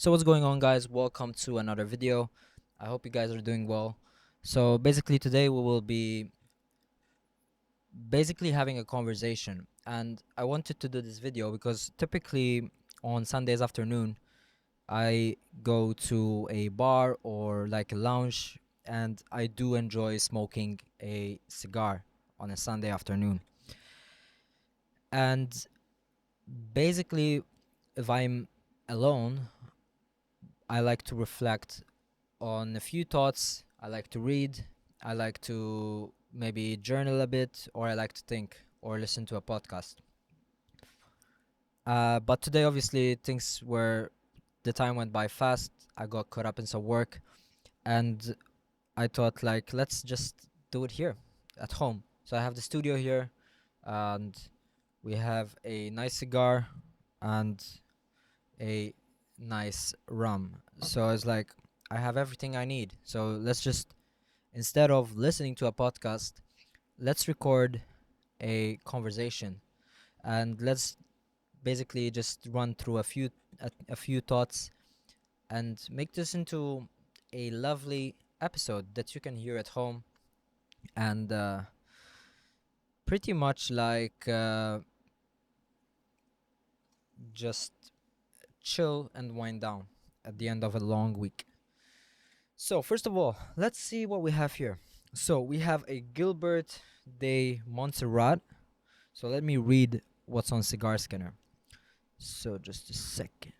So what's going on, guys? Welcome to another video. I hope you guys are doing well. So basically today we will be having a conversation, and I wanted to do this video because typically on Sundays afternoon I go to a bar or like a lounge, and I do enjoy smoking a cigar on a Sunday afternoon. And basically, if I'm alone, I like to reflect on a few thoughts. I like to read. I like to maybe journal a bit, or I like to think or listen to a podcast. But today, obviously, the time went by fast. I got caught up in some work, and I thought, like, let's just do it here at home. So I have the studio here, and we have a nice cigar and a nice rum. So it's like I have everything I need. So let's just, instead of listening to a podcast, let's record a conversation, and let's basically just run through a few thoughts and make this into a lovely episode that you can hear at home, and pretty much like just chill and wind down at the end of a long week. So first of all, let's see what we have here. So we have a Gilbert de Montserrat. So let me read what's on Cigar Scanner. So just a second.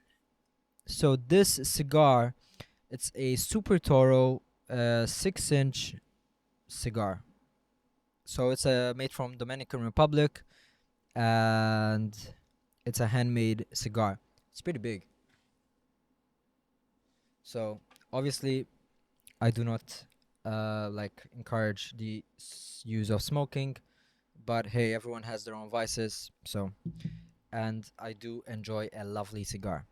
So this cigar, it's a Super Toro 6-inch cigar. So it's made from Dominican Republic, and it's a handmade cigar. It's pretty big. So obviously I do not like encourage the use of smoking, but hey, everyone has their own vices. So, and I do enjoy a lovely cigar.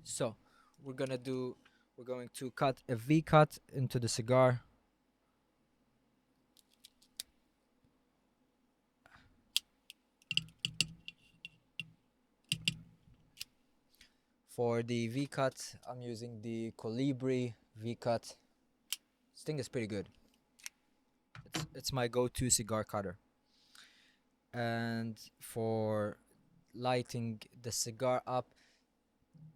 So we're going to cut a V cut into the cigar. For the V cut, I'm using the Colibri V cut. This thing is pretty good. It's my go-to cigar cutter. And for lighting the cigar up,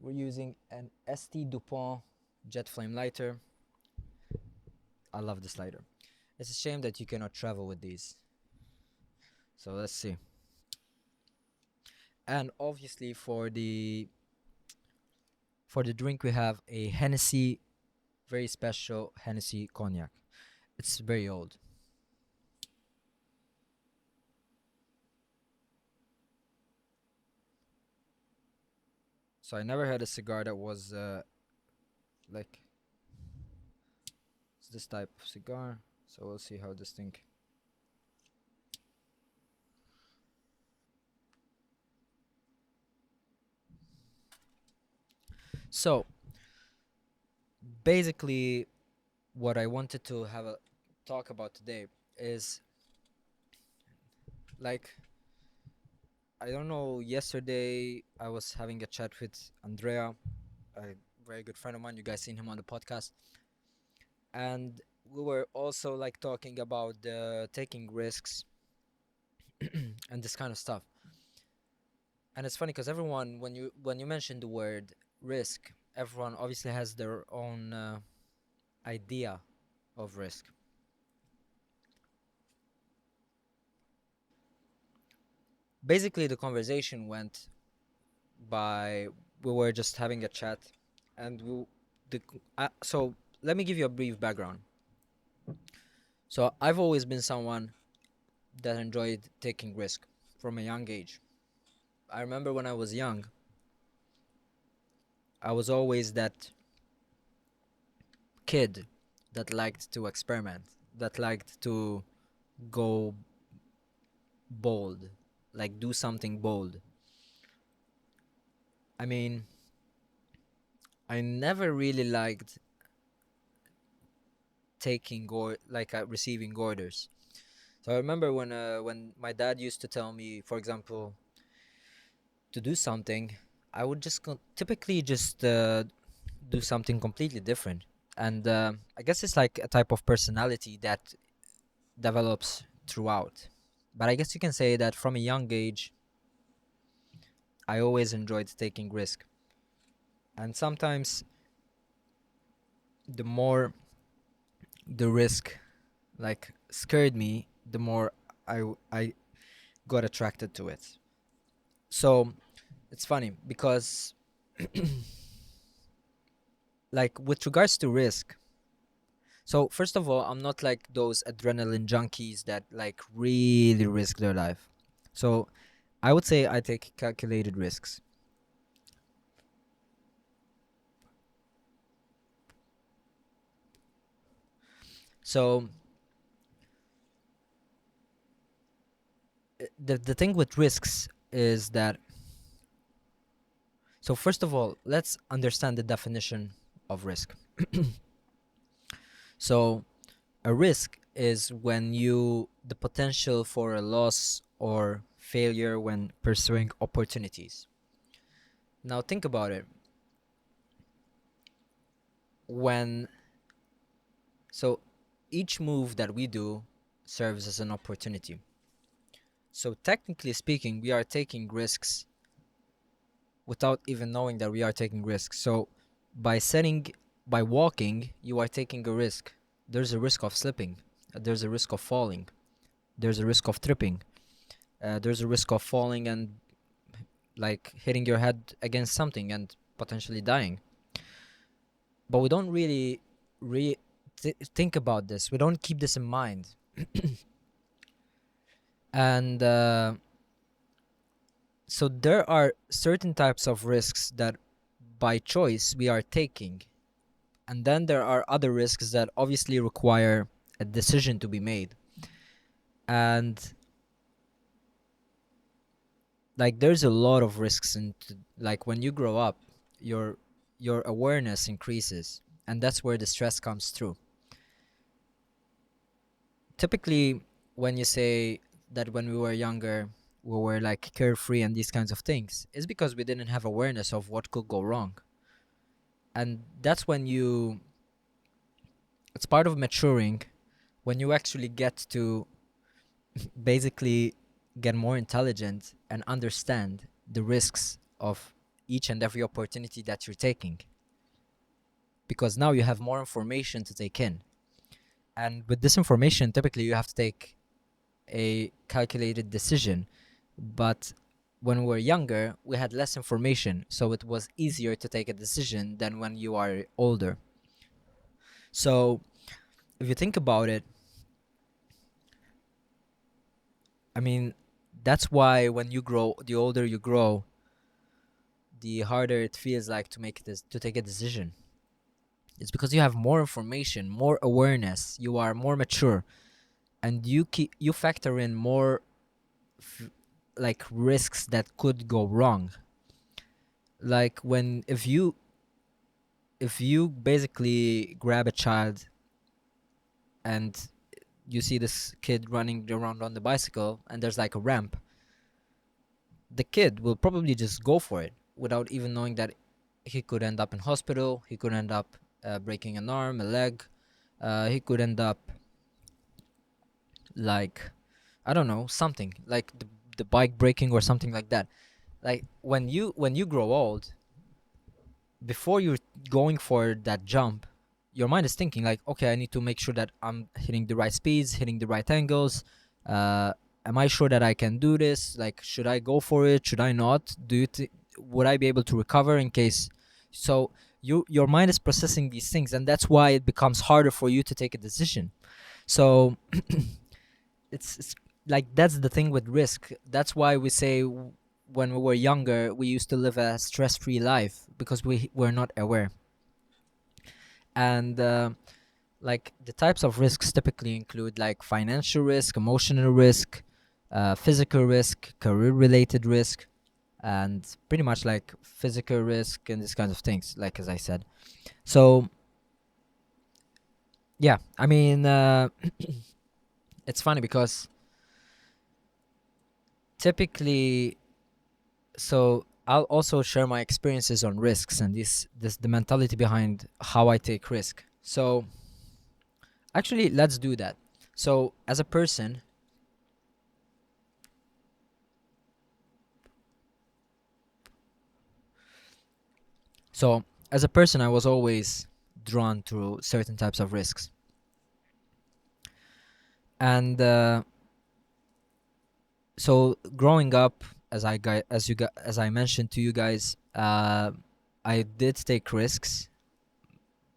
we're using an ST Dupont jet flame lighter. I love this lighter. It's a shame that you cannot travel with these. So let's see. And obviously for the drink we have a Hennessy, very special Hennessy cognac. It's very old. So I never had a cigar that was like it's this type of cigar. So we'll see how this thing. So basically, what I wanted to have a talk about today is, like, I don't know, yesterday I was having a chat with Andrea, a very good friend of mine. You guys seen him on the podcast. And we were also like talking about taking risks and this kind of stuff. And it's funny because everyone, when you mention the word risk, everyone obviously has their own idea of risk. Basically, the conversation went by, we were just having a chat, and so let me give you a brief background. So I've always been someone that enjoyed taking risk from a young age. I remember when I was young, I was always that kid that liked to experiment, that liked to go bold, like do something bold. I mean, I never really liked taking or like receiving orders. So I remember when my dad used to tell me, for example, to do something, I would typically just do something completely different. And I guess it's like a type of personality that develops throughout. But I guess you can say that from a young age, I always enjoyed taking risk. And sometimes the more the risk like scared me, the more I got attracted to it. So it's funny because like with regards to risk, so first of all, I'm not like those adrenaline junkies that like really risk their life. So I would say I take calculated risks. So the thing with risks is that, so first of all, let's understand the definition of risk. So a risk is when you the potential for a loss or failure when pursuing opportunities. Now think about it. When so each move that we do serves as an opportunity. So technically speaking, we are taking risks without even knowing that we are taking risks. So by setting by walking, you are taking a risk. There's a risk of slipping. There's a risk of falling. There's a risk of tripping. There's a risk of falling and like hitting your head against something and potentially dying. But we don't really think about this. We don't keep this in mind. And so there are certain types of risks that by choice we are taking. And then there are other risks that obviously require a decision to be made. And like there's a lot of risks into like when you grow up, your your awareness increases, and that's where the stress comes through. Typically, when you say that when we were younger we were like carefree and these kinds of things, it's because we didn't have awareness of what could go wrong. And that's when you it's part of maturing, when you actually get to basically get more intelligent and understand the risks of each and every opportunity that you're taking, because now you have more information to take in. And with this information, typically you have to take a calculated decision. But when we were younger, we had less information, so it was easier to take a decision than when you are older. So if you think about it, I mean, that's why when you grow, the older you grow, the harder it feels like to make this to take a decision. It's because you have more information, more awareness, you are more mature, and you factor in more f- like risks that could go wrong. Like when if you basically grab a child and you see this kid running around on the bicycle and there's like a ramp, the kid will probably just go for it without even knowing that he could end up in hospital, he could end up breaking an arm, a leg, he could end up like I don't know, something like the bike breaking or something like that. Like when you grow old, before you're going for that jump, your mind is thinking like, okay, I need to make sure that I'm hitting the right speeds, hitting the right angles. Uh, am I sure that I can do this? Like, should I go for it? Should I not? Would I be able to recover in case? So your mind is processing these things, and that's why it becomes harder for you to take a decision. So it's like that's the thing with risk. That's why we say when we were younger we used to live a stress-free life because we were not aware. And like the types of risks typically include like financial risk, emotional risk, physical risk, career related risk, and pretty much like physical risk and these kinds of things, like as I said. So yeah, I mean it's funny because typically, so I'll also share my experiences on risks and this the mentality behind how I take risk. So actually, let's do that. So as a person, so as a person, I was always drawn to certain types of risks, and so growing up, as I mentioned to you guys, I did take risks,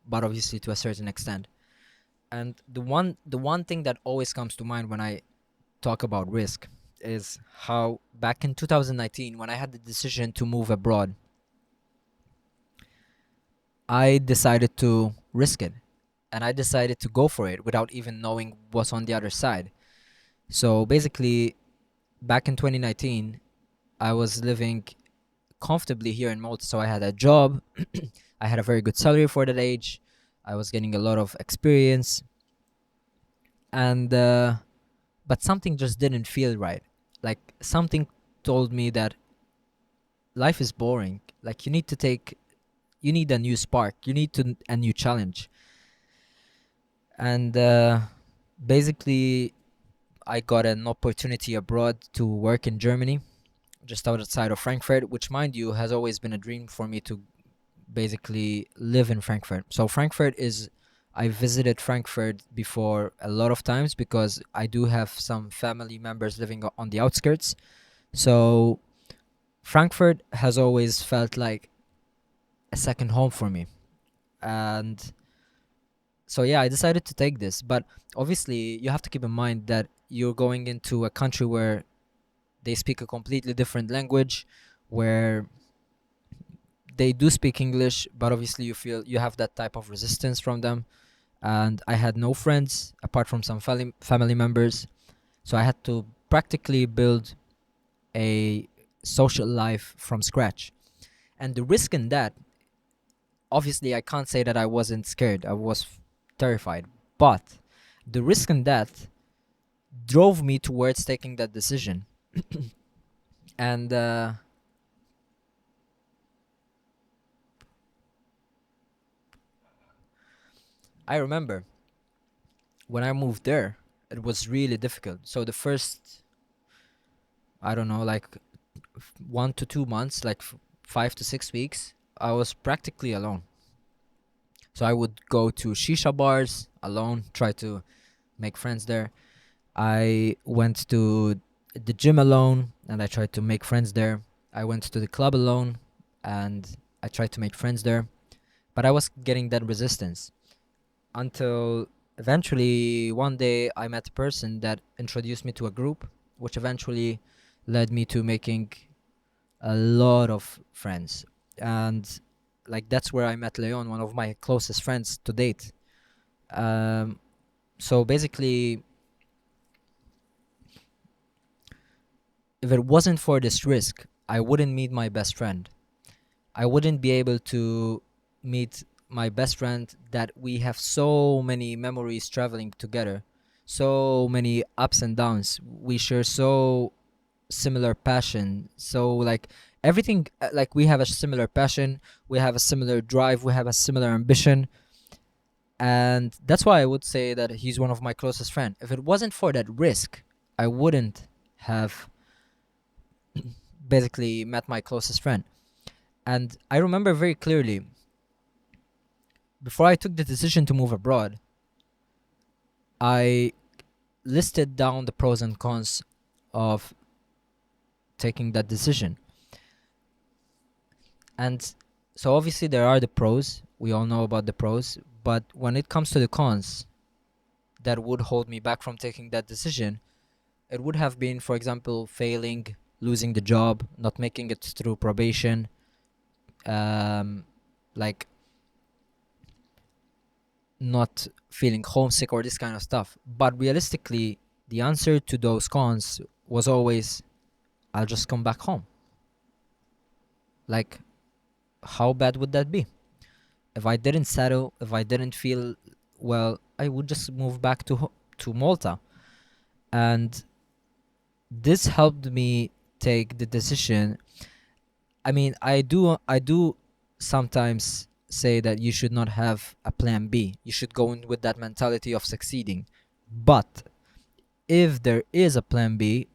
but obviously to a certain extent. And the one thing that always comes to mind when I talk about risk is how back in 2019, when I had the decision to move abroad, I decided to risk it, and I decided to go for it without even knowing what's on the other side. So basically, back in 2019, I was living comfortably here in Malta. So I had a job, I had a very good salary for that age, I was getting a lot of experience, and but something just didn't feel right. Like something told me that life is boring. Like you need a new spark, you need a new challenge. And basically, I got an opportunity abroad to work in Germany, just outside of Frankfurt, which, mind you, has always been a dream for me to basically live in Frankfurt. So Frankfurt is I visited Frankfurt before a lot of times because I do have some family members living on the outskirts. So Frankfurt has always felt like a second home for me. And so yeah, I decided to take this, but obviously you have to keep in mind that you're going into a country where they speak a completely different language, where they do speak English, but obviously you feel you have that type of resistance from them. And I had no friends apart from some family members, so I had to practically build a social life from scratch. And the risk in that, obviously, I can't say that I wasn't scared. I was terrified, but the risk in that drove me towards taking that decision. And I remember when I moved there, it was really difficult. So the first, I don't know, like 1 to 2 months, like 5 to 6 weeks, I was practically alone. So I would go to shisha bars alone, try to make friends there. I went to the gym alone and I tried to make friends there. I went to the club alone and I tried to make friends there. But I was getting that resistance until eventually one day I met a person that introduced me to a group, which eventually led me to making a lot of friends. And like that's where I met Leon, one of my closest friends to date. Um, so basically, if it wasn't for this risk, I wouldn't meet my best friend. I wouldn't be able to meet my best friend that we have so many memories traveling together, so many ups and downs. We share so similar passion. So like everything, like we have a similar passion, we have a similar drive, we have a similar ambition, and that's why I would say that he's one of my closest friends. If it wasn't for that risk, I wouldn't have basically met my closest friend. And I remember very clearly, before I took the decision to move abroad, I listed down the pros and cons of taking that decision. And so obviously there are the pros. We all know about the pros. But when it comes to the cons that would hold me back from taking that decision, it would have been, for example, failing, losing the job, not making it through probation, like not feeling homesick or this kind of stuff. But realistically, the answer to those cons was always, I'll just come back home. Like, how bad would that be? If I didn't settle, if I didn't feel well, I would just move back to Malta. And this helped me take the decision. I mean, I do sometimes say that you should not have a plan B. You should go in with that mentality of succeeding. But if there is a plan B,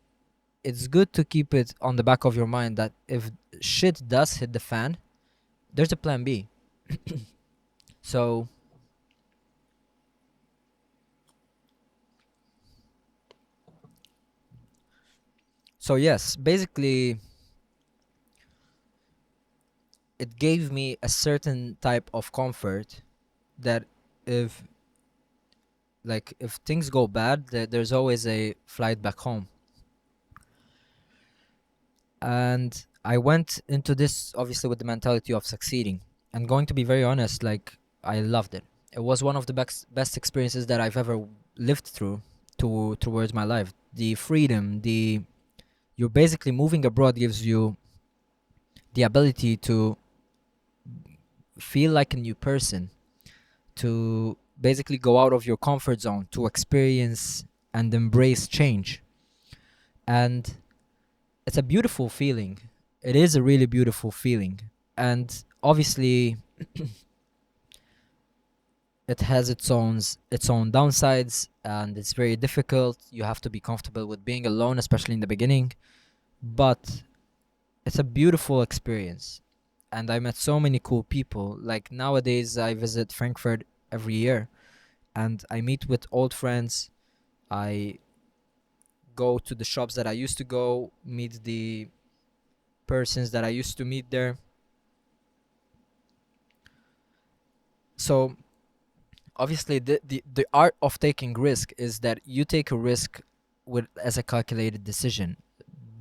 it's good to keep it on the back of your mind that if shit does hit the fan, there's a plan B. So so yes, basically it gave me a certain type of comfort that if if things go bad, there's always a flight back home. And I went into this obviously with the mentality of succeeding. And going to be very honest, like I loved it. It was one of the best experiences that I've ever lived through towards my life. The freedom, the you're basically moving abroad gives you the ability to feel like a new person, to basically go out of your comfort zone, to experience and embrace change. And it's a beautiful feeling. It is a really beautiful feeling. And obviously it has its own downsides, and it's very difficult. You have to be comfortable with being alone, especially in the beginning. But it's a beautiful experience. And I met so many cool people. Like nowadays I visit Frankfurt every year and I meet with old friends. I go to the shops that I used to go, meet the persons that I used to meet there. So obviously the art of taking risk is that you take a risk with as a calculated decision.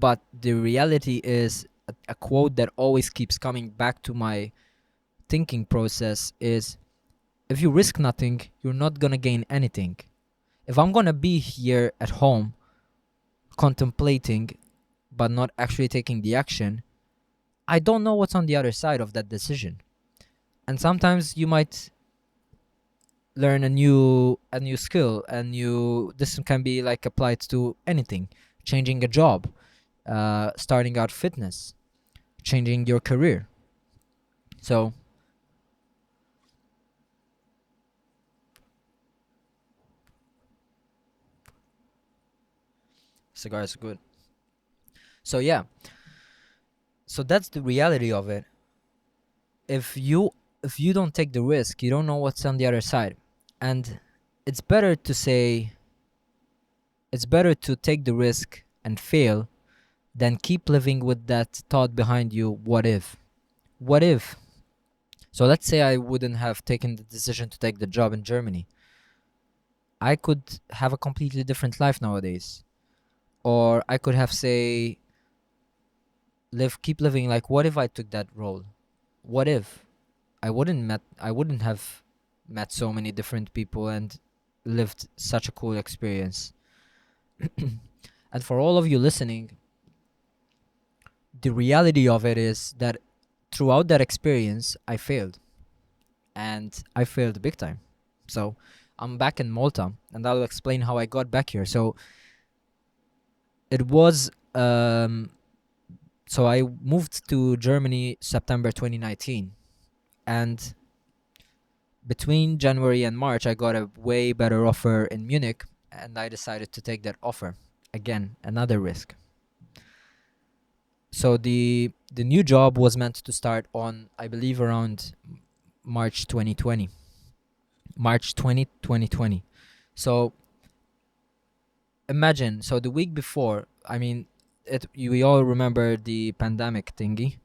But the reality is a quote that always keeps coming back to my thinking process is if you risk nothing, you're not gonna gain anything. If I'm gonna be here at home contemplating but not actually taking the action, I don't know what's on the other side of that decision. And sometimes you might learn a new skill, this can be like applied to anything, changing a job, starting out fitness, changing your career. So cigars are good. So yeah, so that's the reality of it. If you don't take the risk, you don't know what's on the other side. And it's better to say it's better to take the risk and fail than keep living with that thought behind you. What if so let's say I wouldn't have taken the decision to take the job in Germany. I could have a completely different life nowadays. Or I could have say keep living like, what if I took that role? What if I wouldn't have met so many different people and lived such a cool experience. And for all of you listening, the reality of it is that throughout that experience I failed, and I failed big time. So I'm back in Malta, and I'll explain how I got back here. So it was so I moved to Germany September 2019, and between January and March I got a way better offer in Munich, and I decided to take that offer. Again, another risk. So the new job was meant to start on, I believe, around March 2020. March 2020. So imagine, so the week before, I mean, we all remember the pandemic thingy,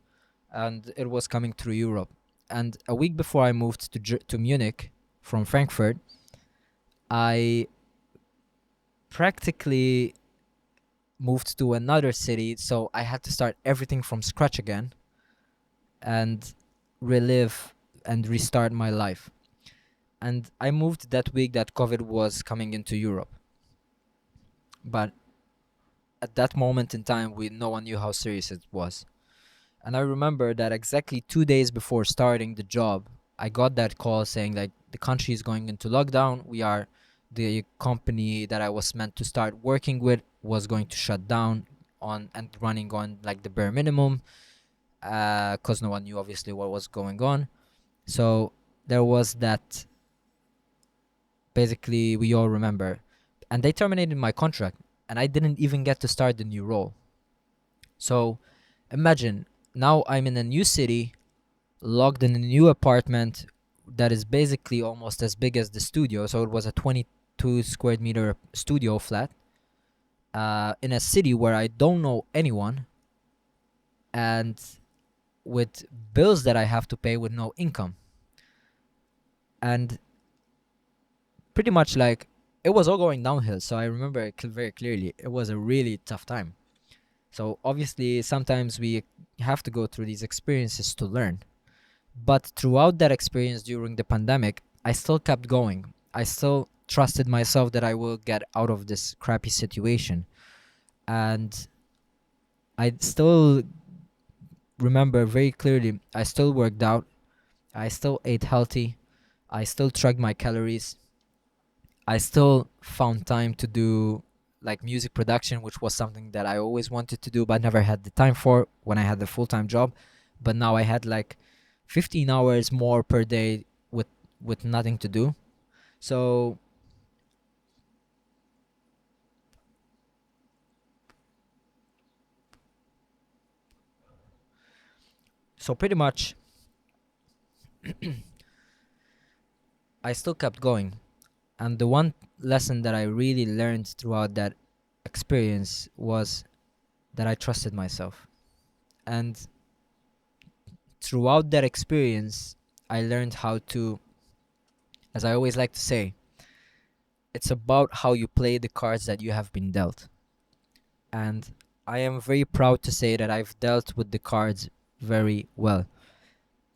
and it was coming through Europe. And a week before I moved to Munich from Frankfurt, I practically moved to another city, so I had to start everything from scratch again and relive and restart my life. And I moved that week that COVID was coming into Europe. But at that moment in time, no one knew how serious it was. And I remember that exactly 2 days before starting the job, I got that call saying like the country is going into lockdown. The company that I was meant to start working with was going to shut down on and running on like the bare minimum. because no one knew obviously what was going on. So there was that, basically we all remember, and they terminated my contract, and I didn't even get to start the new role. So imagine, now I'm in a new city, locked in a new apartment that is basically almost as big as the studio. So it was a 22 square meter studio flat, in a city where I don't know anyone, and with bills that I have to pay with no income. And pretty much like it was all going downhill. So I remember it very clearly. It was a really tough time. So obviously, sometimes we have to go through these experiences to learn. But throughout that experience during the pandemic, I still kept going. I still trusted myself that I will get out of this crappy situation. And I still remember very clearly, I still worked out, I still ate healthy, I still tracked my calories, I still found time to do like music production, which was something that I always wanted to do but never had the time for when I had the full-time job. But now I had like 15 hours more per day with nothing to do. So pretty much I still kept going. And the one lesson that I really learned throughout that experience was that I trusted myself. And throughout that experience, I learned how to, as I always like to say, it's about how you play the cards that you have been dealt. And I am very proud to say that I've dealt with the cards very well.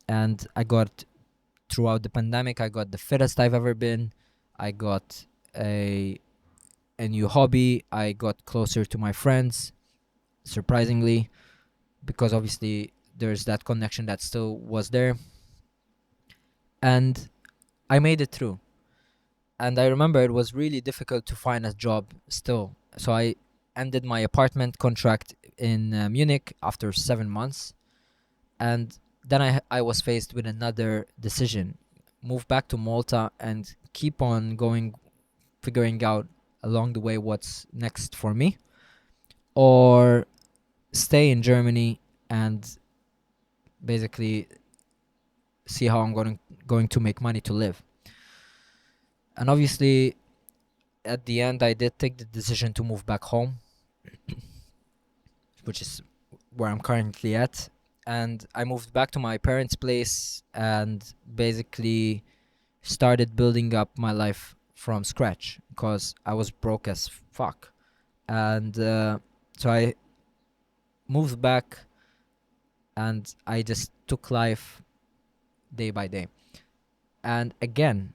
And I got, throughout the pandemic, I got the fittest I've ever been. I got a a new hobby. I got closer to my friends, surprisingly, because obviously there's that connection that still was there. And I made it through. And I remember it was really difficult to find a job still. So I ended my apartment contract in Munich after 7 months. And then I was faced with another decision: move back to Malta and keep on going, figuring out along the way what's next for me, or stay in Germany and basically see how I'm going to make money to live. And obviously, at the end, I did take the decision to move back home, which is where I'm currently at. And I moved back to my parents' place and basically started building up my life from scratch because I was broke as fuck. And so I moved back and I just took life day by day. And again,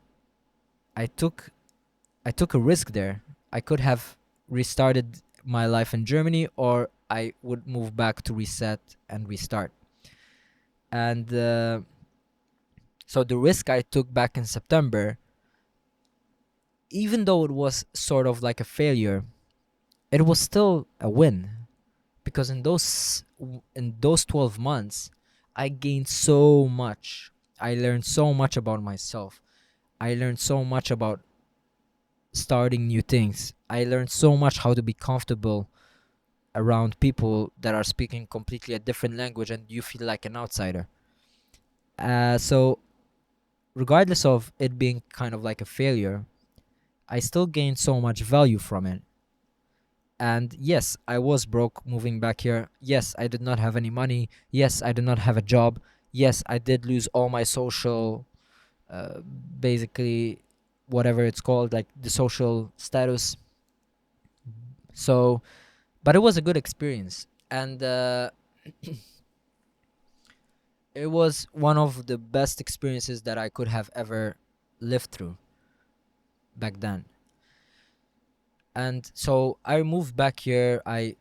I took I took a risk there. I could have restarted my life in Germany, or I would move back to reset and restart. And so the risk I took back in September, even though it was sort of like a failure, it was still a win, because in those 12 months I gained so much. I learned so much about myself. I learned so much about starting new things. I learned so much how to be comfortable around people that are speaking completely a different language and you feel like an outsider. So regardless of it being kind of like a failure, I still gained so much value from it. And yes, I was broke moving back here. Yes, I did not have any money. Yes, I did not have a job. Yes, I did lose all my social, uh, basically, whatever it's called, like the social status. So, but it was a good experience. And it was one of the best experiences that I could have ever lived through back then. And so I moved back here. I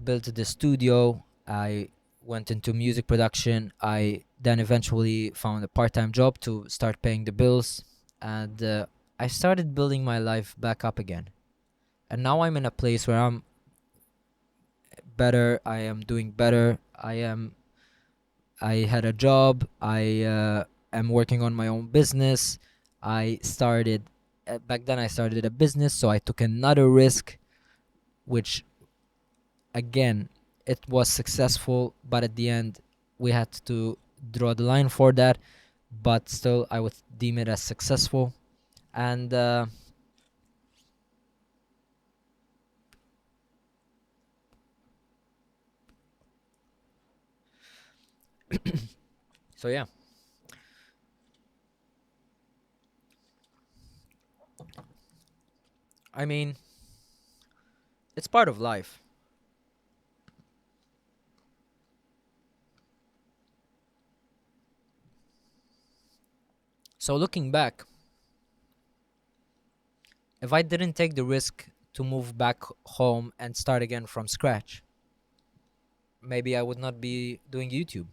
built the studio. I went into music production. I then eventually found a part-time job to start paying the bills, and I started building my life back up again. And now I'm in a place where I'm better. I am doing better. I am I had a job. I am working on my own business. I started back then. I started a business, so I took another risk, which again it was successful, but at the end we had to draw the line for that. But still, I would deem it as successful. And so yeah, I mean, it's part of life. So looking back, if I didn't take the risk to move back home and start again from scratch, maybe I would not be doing YouTube.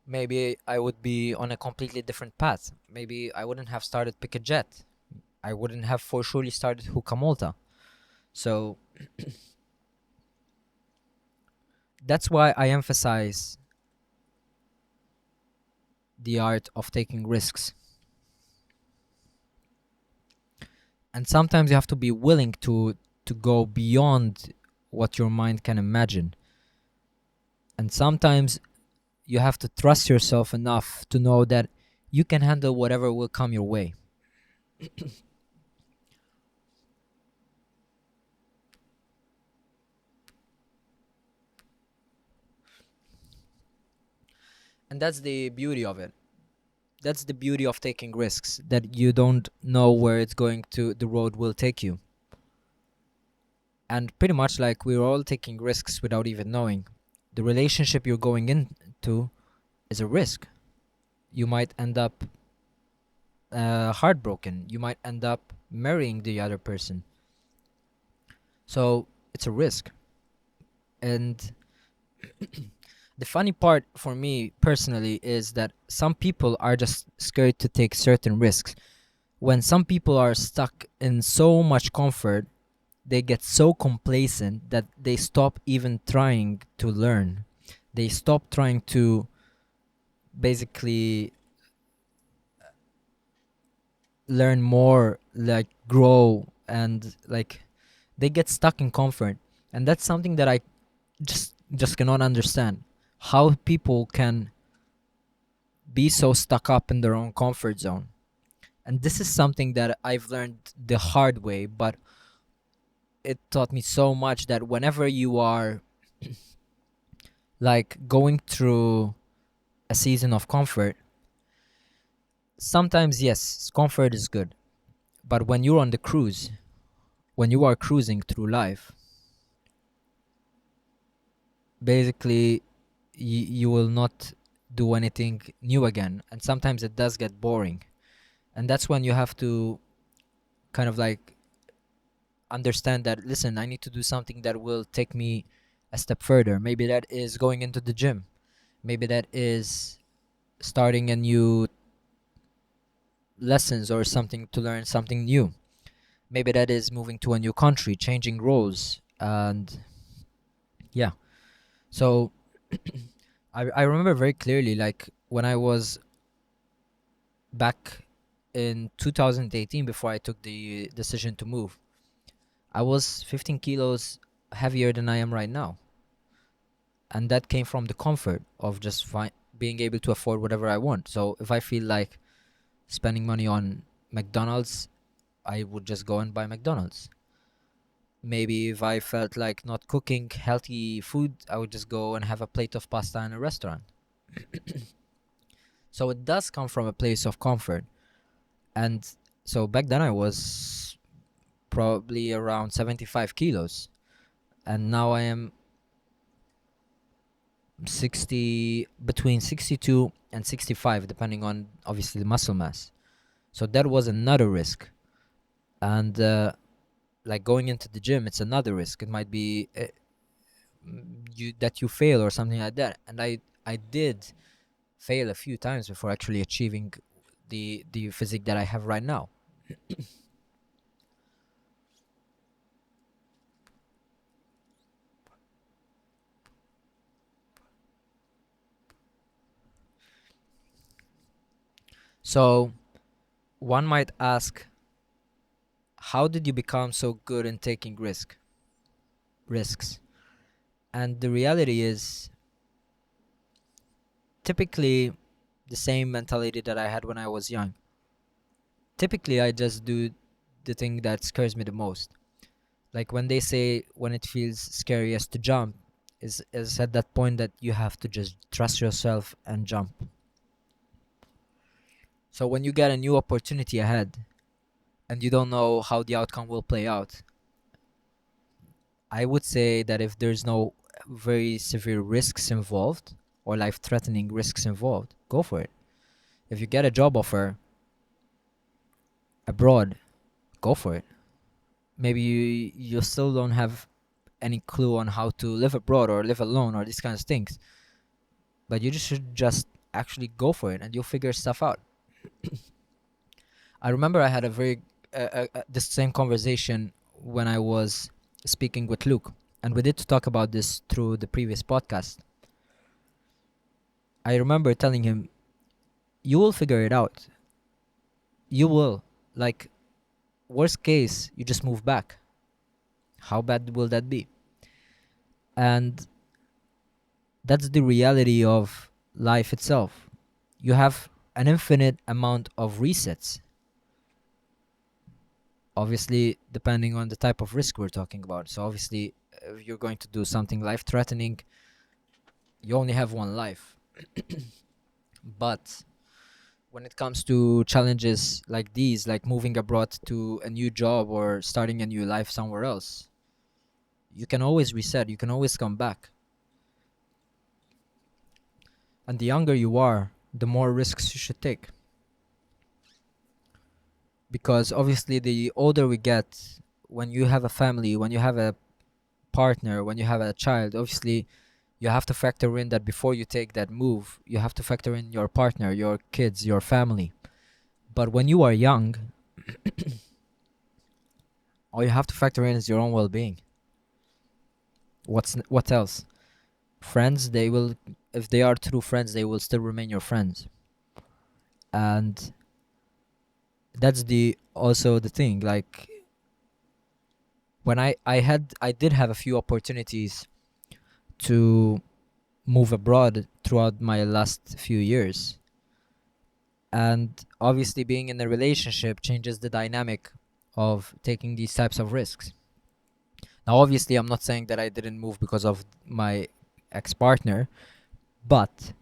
Maybe I would be on a completely different path. Maybe I wouldn't have started Pick a Jet. I wouldn't have for surely started Hookah Malta. So that's why I emphasize the art of taking risks. And sometimes you have to be willing to go beyond what your mind can imagine. And sometimes you have to trust yourself enough to know that you can handle whatever will come your way. And that's the beauty of it. That's the beauty of taking risks, that you don't know where it's going to, the road will take you. And pretty much like we're all taking risks without even knowing. The relationship you're going into is a risk. You might end up heartbroken. You might end up marrying the other person. So it's a risk. And the funny part for me personally is that some people are just scared to take certain risks. When some people are stuck in so much comfort, they get so complacent that they stop even trying to learn. They stop trying to basically learn more, like grow, and like they get stuck in comfort. And that's something that I just cannot understand, how people can be so stuck up in their own comfort zone. And this is something that I've learned the hard way, but it taught me so much that whenever you are like going through a season of comfort, sometimes yes, comfort is good. But when you're on the cruise, when you are cruising through life, basically you will not do anything new again. And sometimes it does get boring. And that's when you have to kind of like understand that, listen, I need to do something that will take me a step further. Maybe that is going into the gym. Maybe that is starting a new lessons or something to learn something new. Maybe that is moving to a new country, changing roles. And yeah. So I remember very clearly, like when I was back in 2018 before I took the decision to move, I was 15 kilos heavier than I am right now. And that came from the comfort of just being able to afford whatever I want. So if I feel like spending money on McDonald's, I would just go and buy McDonald's. Maybe if I felt like not cooking healthy food, I would just go and have a plate of pasta in a restaurant. So it does come from a place of comfort. And so back then I was probably around 75 kilos. And now I am between 62 and 65, depending on obviously the muscle mass. So that was another risk. And like going into the gym, it's another risk. It might be that you fail or something like that. And I did fail a few times before actually achieving the physique that I have right now. So one might ask, how did you become so good in taking risks? And the reality is typically the same mentality that I had when I was young. Typically, I just do the thing that scares me the most. Like when they say when it feels scariest to jump, is at that point that you have to just trust yourself and jump. So when you get a new opportunity ahead and you don't know how the outcome will play out, I would say that if there's no very severe risks involved or life-threatening risks involved, go for it. If you get a job offer abroad, go for it. Maybe you still don't have any clue on how to live abroad or live alone or these kinds of things, but you just should just actually go for it and you'll figure stuff out. I remember I had a very this same conversation when I was speaking with Luke, and we did talk about this through the previous podcast. I remember telling him, "You will figure it out. You will. Like, worst case, you just move back. How bad will that be?" And that's the reality of life itself. You have an infinite amount of resets. Obviously, depending on the type of risk we're talking about. So, obviously, if you're going to do something life threatening, you only have one life. But when it comes to challenges like these, like moving abroad to a new job or starting a new life somewhere else, you can always reset, you can always come back. And the younger you are, the more risks you should take. Because obviously, the older we get, when you have a family, when you have a partner, when you have a child, obviously, you have to factor in that before you take that move, you have to factor in your partner, your kids, your family. But when you are young, all you have to factor in is your own well-being. What else? Friends, they will, if they are true friends, they will still remain your friends. And that's the also the thing. Like when I did have a few opportunities to move abroad throughout my last few years. And obviously, being in a relationship changes the dynamic of taking these types of risks. Now, obviously, I'm not saying that I didn't move because of my ex partner, but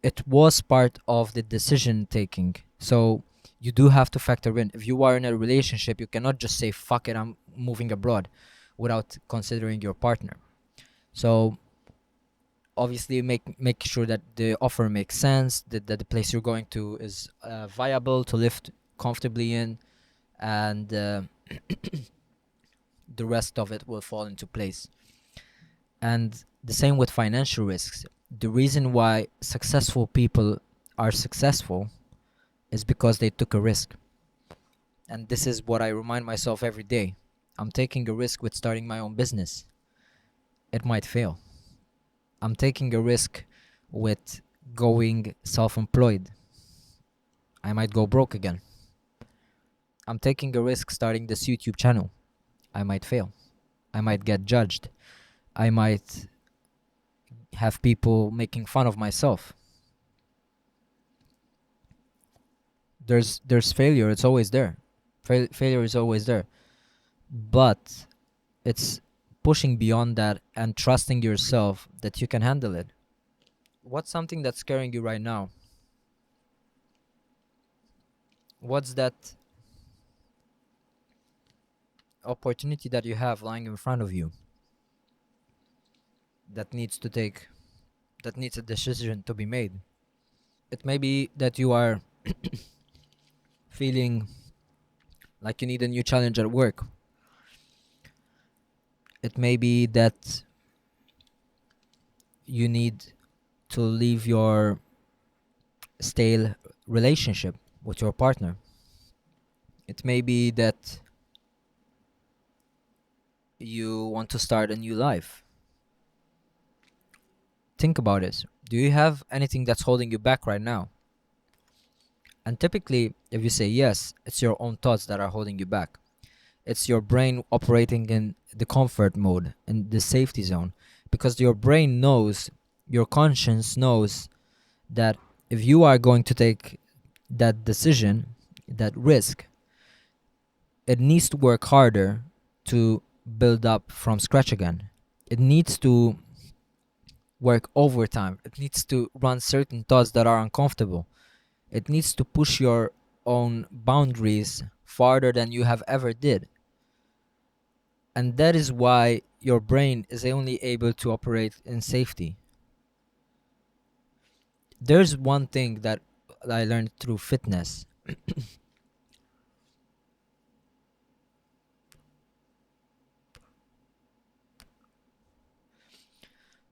it was part of the decision taking. So you do have to factor in. If you are in a relationship, you cannot just say, fuck it, I'm moving abroad without considering your partner. So obviously make sure that the offer makes sense, that the place you're going to is viable to live comfortably in, and the rest of it will fall into place. And the same with financial risks. The reason why successful people are successful is because they took a risk. And this is what I remind myself every day. I'm taking a risk with starting my own business. It might fail. I'm taking a risk with going self-employed. I might go broke again. I'm taking a risk starting this YouTube channel. I might fail. I might get judged. I might have people making fun of myself. There's failure. It's always there. Failure is always there. But it's pushing beyond that and trusting yourself that you can handle it. What's something that's scaring you right now? What's that opportunity that you have lying in front of you that needs to take that needs a decision to be made? It may be that you are feeling like you need a new challenge at work. It may be that you need to leave your stale relationship with your partner. It may be that you want to start a new life. Think about it. Do you have anything that's holding you back right now? And typically, if you say yes, it's your own thoughts that are holding you back. It's your brain operating in the comfort mode, in the safety zone. Because your brain knows, your conscience knows that if you are going to take that decision, that risk, it needs to work harder to build up from scratch again. It needs to work overtime. It needs to run certain thoughts that are uncomfortable. It needs to push your own boundaries farther than you have ever did. And that is why your brain is only able to operate in safety. There's one thing that I learned through fitness.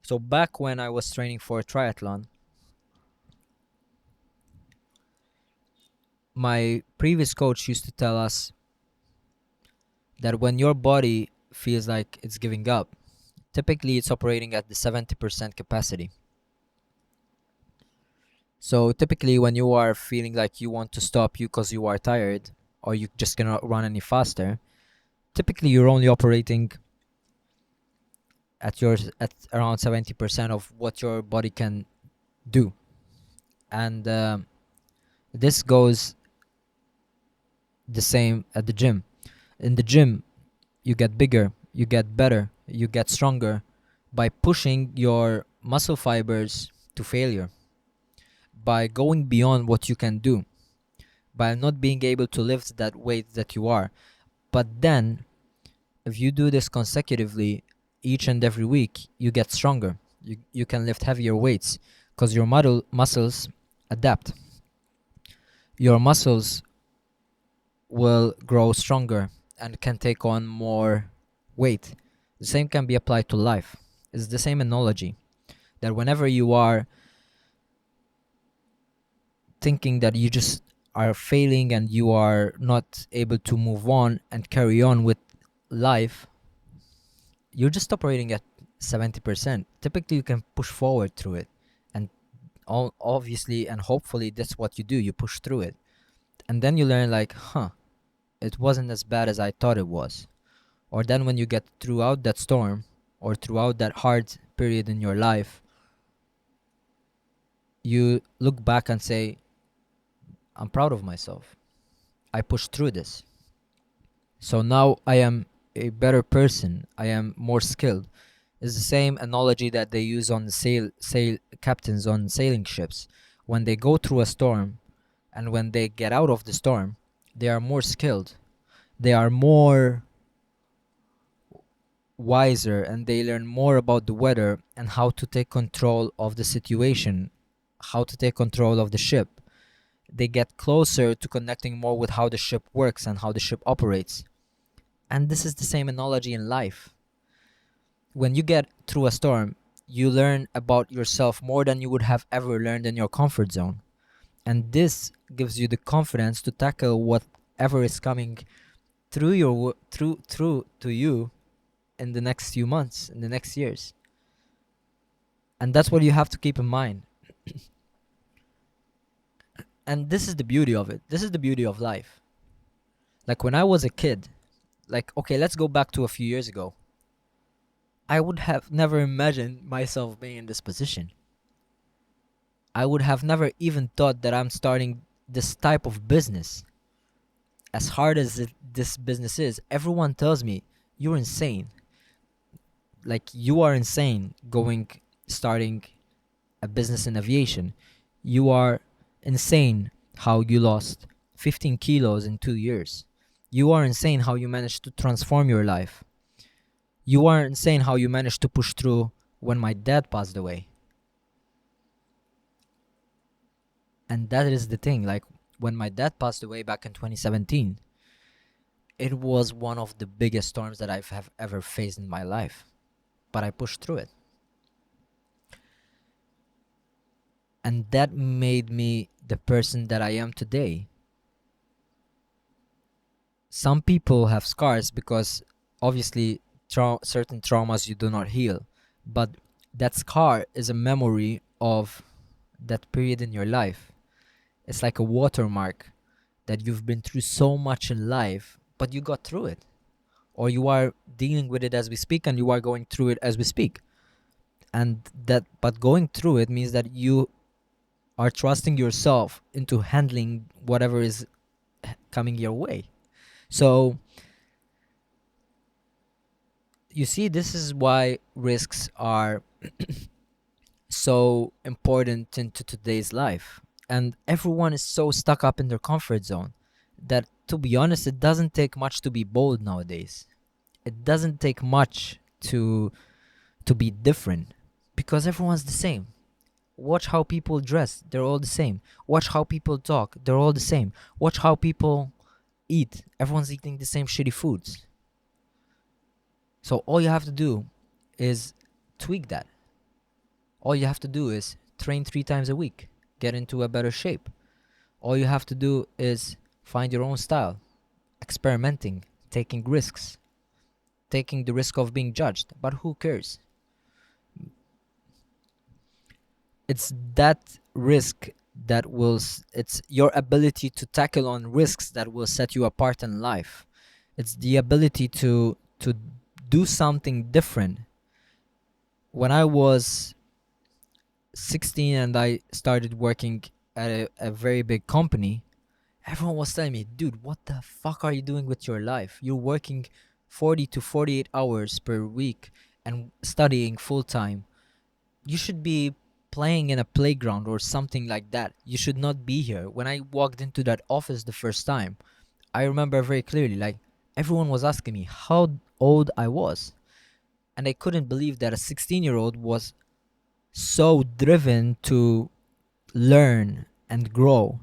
So back when I was training for a triathlon, my previous coach used to tell us that when your body feels like it's giving up, typically it's operating at the 70% capacity. So typically when you are feeling like you want to stop you because you are tired or you just cannot run any faster, typically you're only operating at around 70% of what your body can do. And this goes the same at the gym. In the gym, you get bigger, you get better, you get stronger by pushing your muscle fibers to failure, by going beyond what you can do, by not being able to lift that weight that you are. But then, if you do this consecutively each and every week, you get stronger. You can lift heavier weights because your muscles adapt. Your muscles will grow stronger and can take on more weight. The same can be applied to life. It's the same analogy that whenever you are thinking that you just are failing and you are not able to move on and carry on with life, you're just operating at 70%. Typically, you can push forward through it. And obviously and hopefully, that's what you do. You push through it. And then you learn, like, it wasn't as bad as I thought it was. Or then when you get throughout that storm or throughout that hard period in your life, you look back and say, I'm proud of myself. I pushed through this. So now I am a better person. I am more skilled. It's the same analogy that they use on the sail captains on sailing ships. When they go through a storm and when they get out of the storm, they are more skilled. They are more wiser and they learn more about the weather and how to take control of the situation, how to take control of the ship. They get closer to connecting more with how the ship works and how the ship operates. And this is the same analogy in life. When you get through a storm, you learn about yourself more than you would have ever learned in your comfort zone. And this gives you the confidence to tackle whatever is coming through to you in the next few months, in the next years. And that's what you have to keep in mind. And this is the beauty of it. This is the beauty of life. Like when I was a kid, like, okay, let's go back to a few years ago. I would have never imagined myself being in this position. I would have never even thought that I'm starting this type of business. As hard as this business is, everyone tells me, you're insane. Like, you are insane starting a business in aviation. You are insane how you lost 15 kilos in 2 years. You are insane how you managed to transform your life. You are insane how you managed to push through when my dad passed away. And that is the thing. Like, when my dad passed away back in 2017, it was one of the biggest storms that have ever faced in my life. But I pushed through it. And that made me the person that I am today. Some people have scars because obviously certain traumas you do not heal. But that scar is a memory of that period in your life. It's like a watermark that you've been through so much in life, but you got through it, or you are dealing with it as we speak, and you are going through it as we speak. And that, but going through it means that you are trusting yourself into handling whatever is coming your way. So you see, this is why risks are so important into today's life. And everyone is so stuck up in their comfort zone that, to be honest, it doesn't take much to be bold nowadays. It doesn't take much to be different, because everyone's the same. Watch how people dress, they're all the same. Watch how people talk, they're all the same. Watch how people eat, everyone's eating the same shitty foods. So all you have to do is tweak that. All you have to do is train 3 times a week, get into a better shape. All you have to do is find your own style, experimenting, taking risks, taking the risk of being judged. But who cares? It's that risk that will, it's your ability to tackle on risks that will set you apart in life. It's the ability to do something different. When I was 16 and I started working at a very big company, everyone was telling me, dude, what the fuck are you doing with your life? You're working 40 to 48 hours per week and studying full time. You should be playing in a playground or something like that. You should not be here. When I walked into that office the first time, I remember very clearly, like, everyone was asking me how old I was. And I couldn't believe that a 16-year-old was so driven to learn and grow,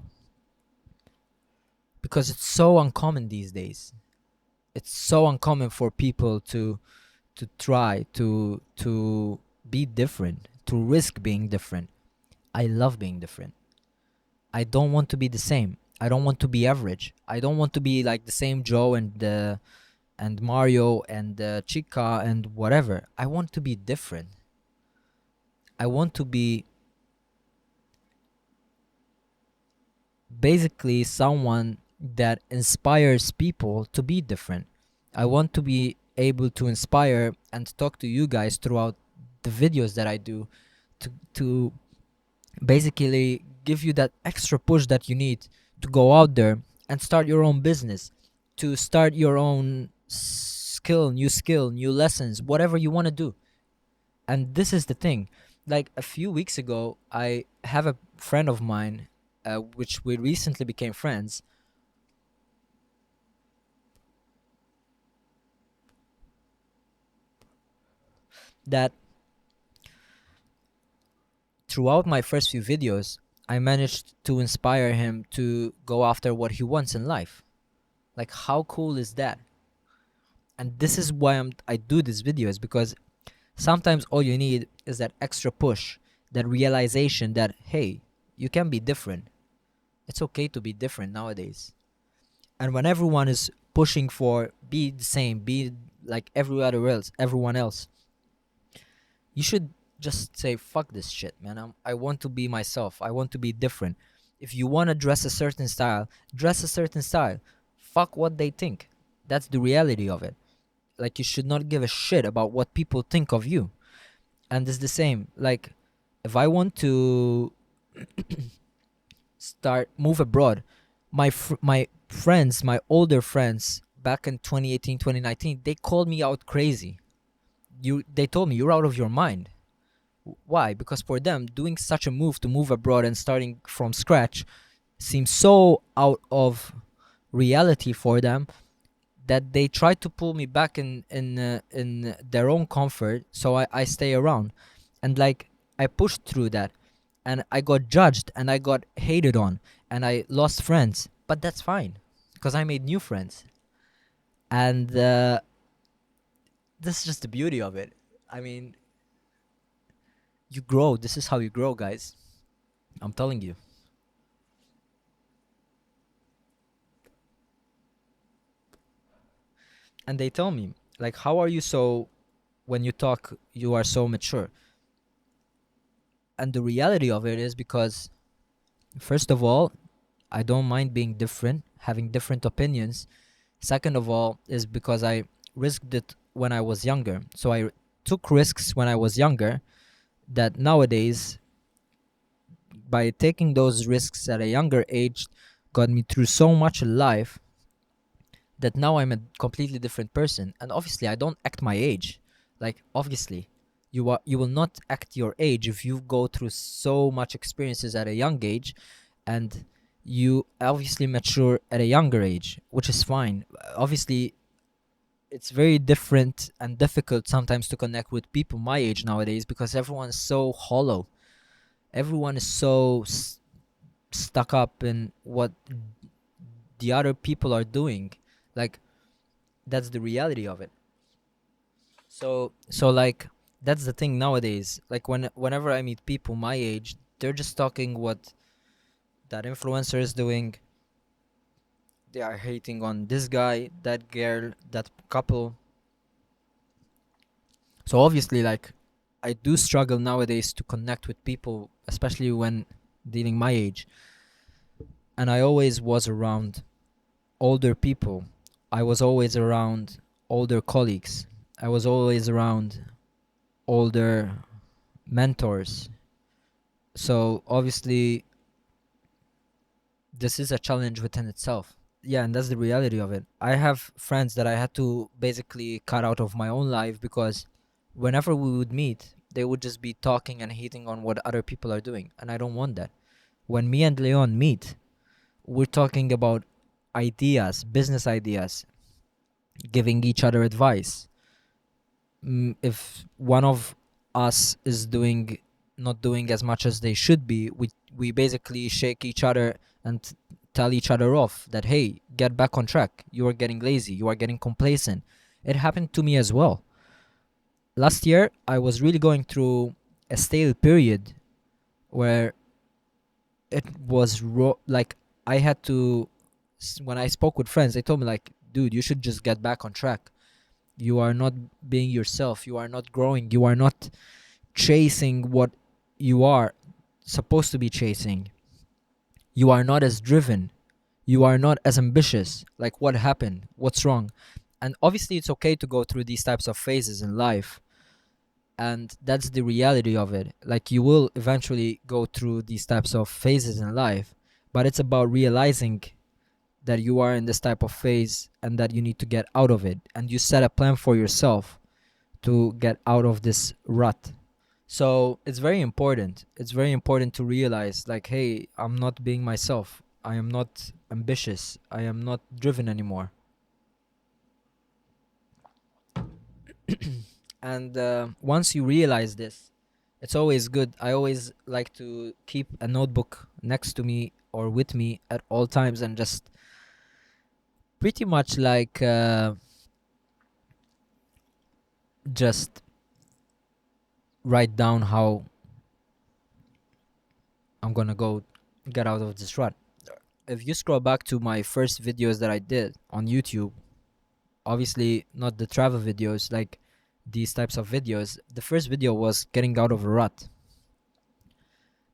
because it's so uncommon these days. It's so uncommon for people to try to be different, to risk being different. I love being different. I don't want to be the same. I don't want to be average. I don't want to be like the same Joe and Mario and Chica and whatever. I want to be different. I want to be basically someone that inspires people to be different. I want to be able to inspire and talk to you guys throughout the videos that I do, to basically give you that extra push that you need to go out there and start your own business, to start your own skill, new lessons, whatever you want to do. And this is the thing. Like a few weeks ago, I have a friend of mine, which we recently became friends, that throughout my first few videos, I managed to inspire him to go after what he wants in life. Like, how cool is that? And this is why I do these videos, because sometimes all you need is that extra push, that realization that, hey, you can be different. It's okay to be different nowadays. And when everyone is pushing for be the same, be like everyone else, you should just say, fuck this shit, man. I want to be myself. I want to be different. If you want to dress a certain style, dress a certain style. Fuck what they think. That's the reality of it. Like, you should not give a shit about what people think of you. And it's the same. Like, if I want to move abroad, my friends, my older friends back in 2018, 2019, they called me out crazy. They told me, you're out of your mind. Why? Because for them, doing such a move to move abroad and starting from scratch seems so out of reality for them, that they try to pull me back in their own comfort, so I stay around. And like, I pushed through that, and I got judged and I got hated on and I lost friends, but that's fine, because I made new friends. And this is just the beauty of it. I mean, you grow. This is how you grow, guys. I'm telling you. And they tell me, like, how are you so, when you talk, you are so mature? And the reality of it is because, first of all, I don't mind being different, having different opinions. Second of all, is because I risked it when I was younger. So I took risks when I was younger that nowadays, by taking those risks at a younger age, got me through so much in life that now I'm a completely different person. And obviously, I don't act my age. Like, obviously, you will not act your age if you go through so much experiences at a young age, and you obviously mature at a younger age, which is fine. Obviously, it's very different and difficult sometimes to connect with people my age nowadays because everyone is so hollow. Everyone is so stuck up in what the other people are doing. Like, that's the reality of it. So like, that's the thing nowadays. Like, whenever I meet people my age, they're just talking what that influencer is doing. They are hating on this guy, that girl, that couple. So obviously, like, I do struggle nowadays to connect with people, especially when dealing my age. And I always was around older people. I was always around older colleagues. I was always around older mentors. So obviously, this is a challenge within itself. Yeah, and that's the reality of it. I have friends that I had to basically cut out of my own life because whenever we would meet, they would just be talking and hating on what other people are doing. And I don't want that. When me and Leon meet, we're talking about ideas, business ideas, giving each other advice. If one of us is doing not doing as much as they should be, we basically shake each other and tell each other off that, hey, get back on track. You are getting lazy. You are getting complacent. It happened to me as well. Last year, I was really going through a stale period where it was like, I had to. When I spoke with friends, they told me like, dude, you should just get back on track. You are not being yourself. You are not growing. You are not chasing what you are supposed to be chasing. You are not as driven. You are not as ambitious. Like, what happened? What's wrong? And obviously, it's okay to go through these types of phases in life. And that's the reality of it. Like, you will eventually go through these types of phases in life. But it's about realizing that you are in this type of phase and that you need to get out of it. And you set a plan for yourself to get out of this rut. So it's very important. It's very important to realize, like, hey, I'm not being myself. I am not ambitious. I am not driven anymore. And once you realize this, it's always good. I always like to keep a notebook next to me or with me at all times and just pretty much like just write down how I'm gonna go get out of this rut. If you scroll back to my first videos that I did on YouTube, obviously not the travel videos, like these types of videos, the first video was getting out of a rut.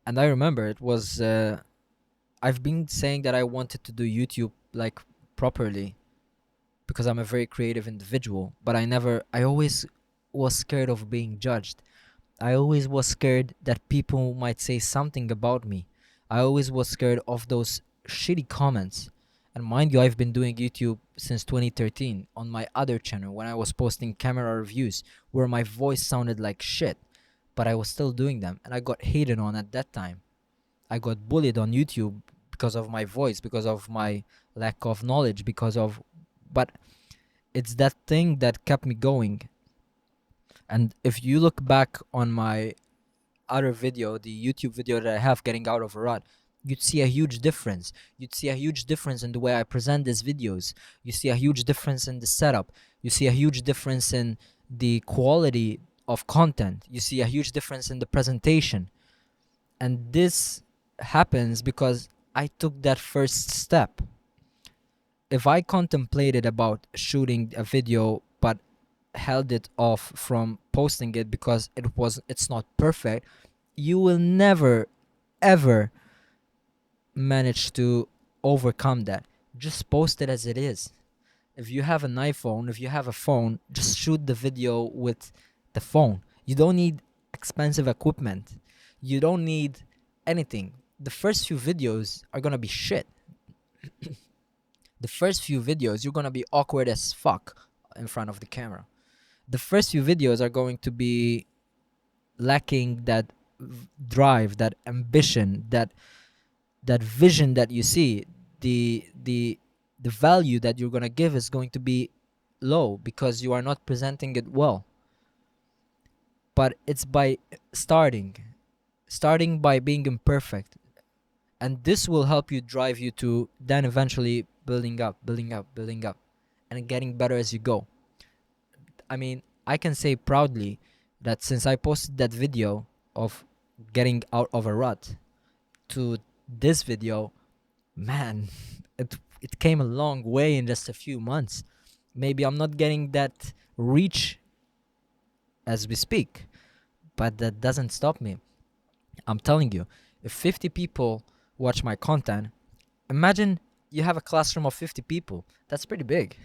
And I remember it was, I've been saying that I wanted to do YouTube like properly because I'm a very creative individual, but I always was scared of being judged. I always was scared that people might say something about me. I always was scared of those shitty comments. And mind you, I've been doing YouTube since 2013 on my other channel when I was posting camera reviews where my voice sounded like shit, but I was still doing them and I got hated on at that time. I got bullied on YouTube because of my voice, because of my lack of knowledge, but it's that thing that kept me going. And if you look back on my other video, the YouTube video that I have, getting out of a rut, you'd see a huge difference. You'd see a huge difference in the way I present these videos. You see a huge difference in the setup. You see a huge difference in the quality of content. You see a huge difference in the presentation. And this happens because I took that first step. If I contemplated about shooting a video but held it off from posting it because it's not perfect, you will never ever manage to overcome that. Just post it as it is. If you have an iPhone, if you have a phone, just shoot the video with the phone. You don't need expensive equipment. You don't need anything. The first few videos are gonna be shit. The first few videos, you're gonna be awkward as fuck in front of the camera. The first few videos are going to be lacking that drive, that ambition, that vision that you see. The value that you're gonna give is going to be low because you are not presenting it well. But it's by starting by being imperfect, and this will help you drive you to then eventually building up and getting better as you go. I mean, I can say proudly that since I posted that video of getting out of a rut to this video, man, it came a long way in just a few months. Maybe I'm not getting that reach as we speak, but that doesn't stop me. I'm telling you, if 50 people watch my content, imagine you have a classroom of 50 people. That's pretty big.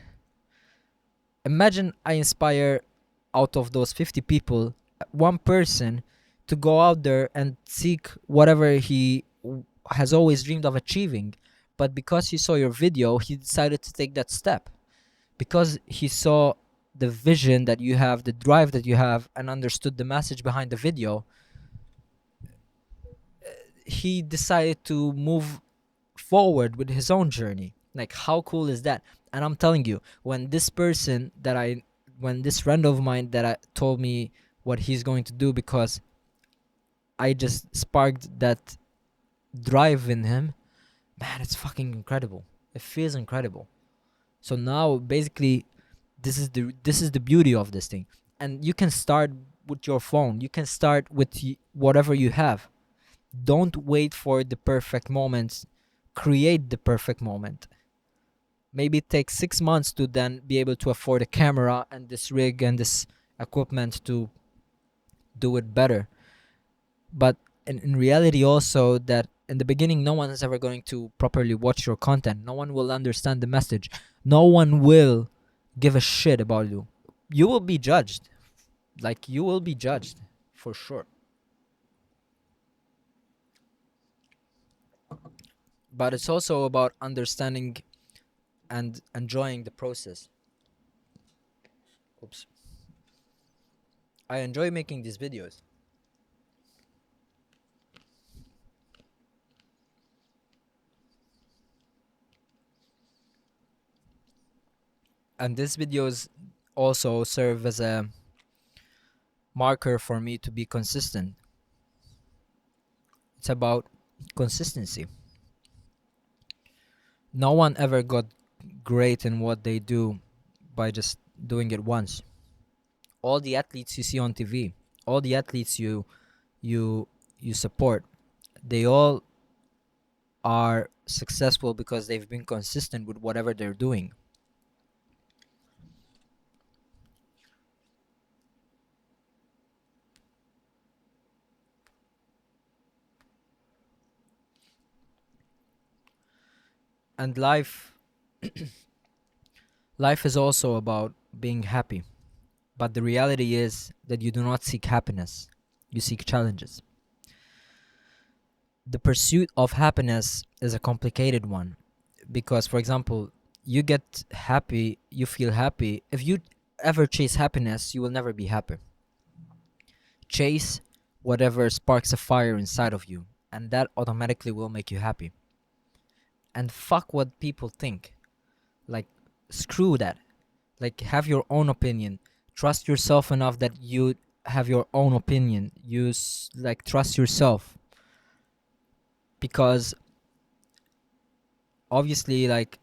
Imagine I inspire out of those 50 people one person to go out there and seek whatever he has always dreamed of achieving. But because he saw your video, he decided to take that step. Because he saw the vision that you have, the drive that you have, and understood the message behind the video, he decided to move forward with his own journey. Like, how cool is that? And I'm telling you, when this friend of mine that I told me what he's going to do because I just sparked that drive in him, man, it's fucking incredible. It feels incredible. So now, basically, this is the beauty of this thing, and you can start with your phone. You can start with whatever you have. Don't wait for the perfect moments. Create the perfect moment. Maybe it takes 6 months to then be able to afford a camera and this rig and this equipment to do it better. But in reality, also, that in the beginning, no one is ever going to properly watch your content. No one will understand the message. No one will give a shit about you. You will be judged. Like, you will be judged for sure. But it's also about understanding and enjoying the process. Oops. I enjoy making these videos. And these videos also serve as a marker for me to be consistent. It's about consistency. No one ever got great in what they do by just doing it once. All the athletes you see on TV, all the athletes you you support, they all are successful because they've been consistent with whatever they're doing. And life is also about being happy. But the reality is that you do not seek happiness. You seek challenges. The pursuit of happiness is a complicated one because, for example, you get happy, you feel happy. If you ever chase happiness, you will never be happy. Chase whatever sparks a fire inside of you, and that automatically will make you happy. And fuck what people think. Like, screw that. Like, have your own opinion. Trust yourself enough that you have your own opinion. Like, trust yourself, because obviously, like,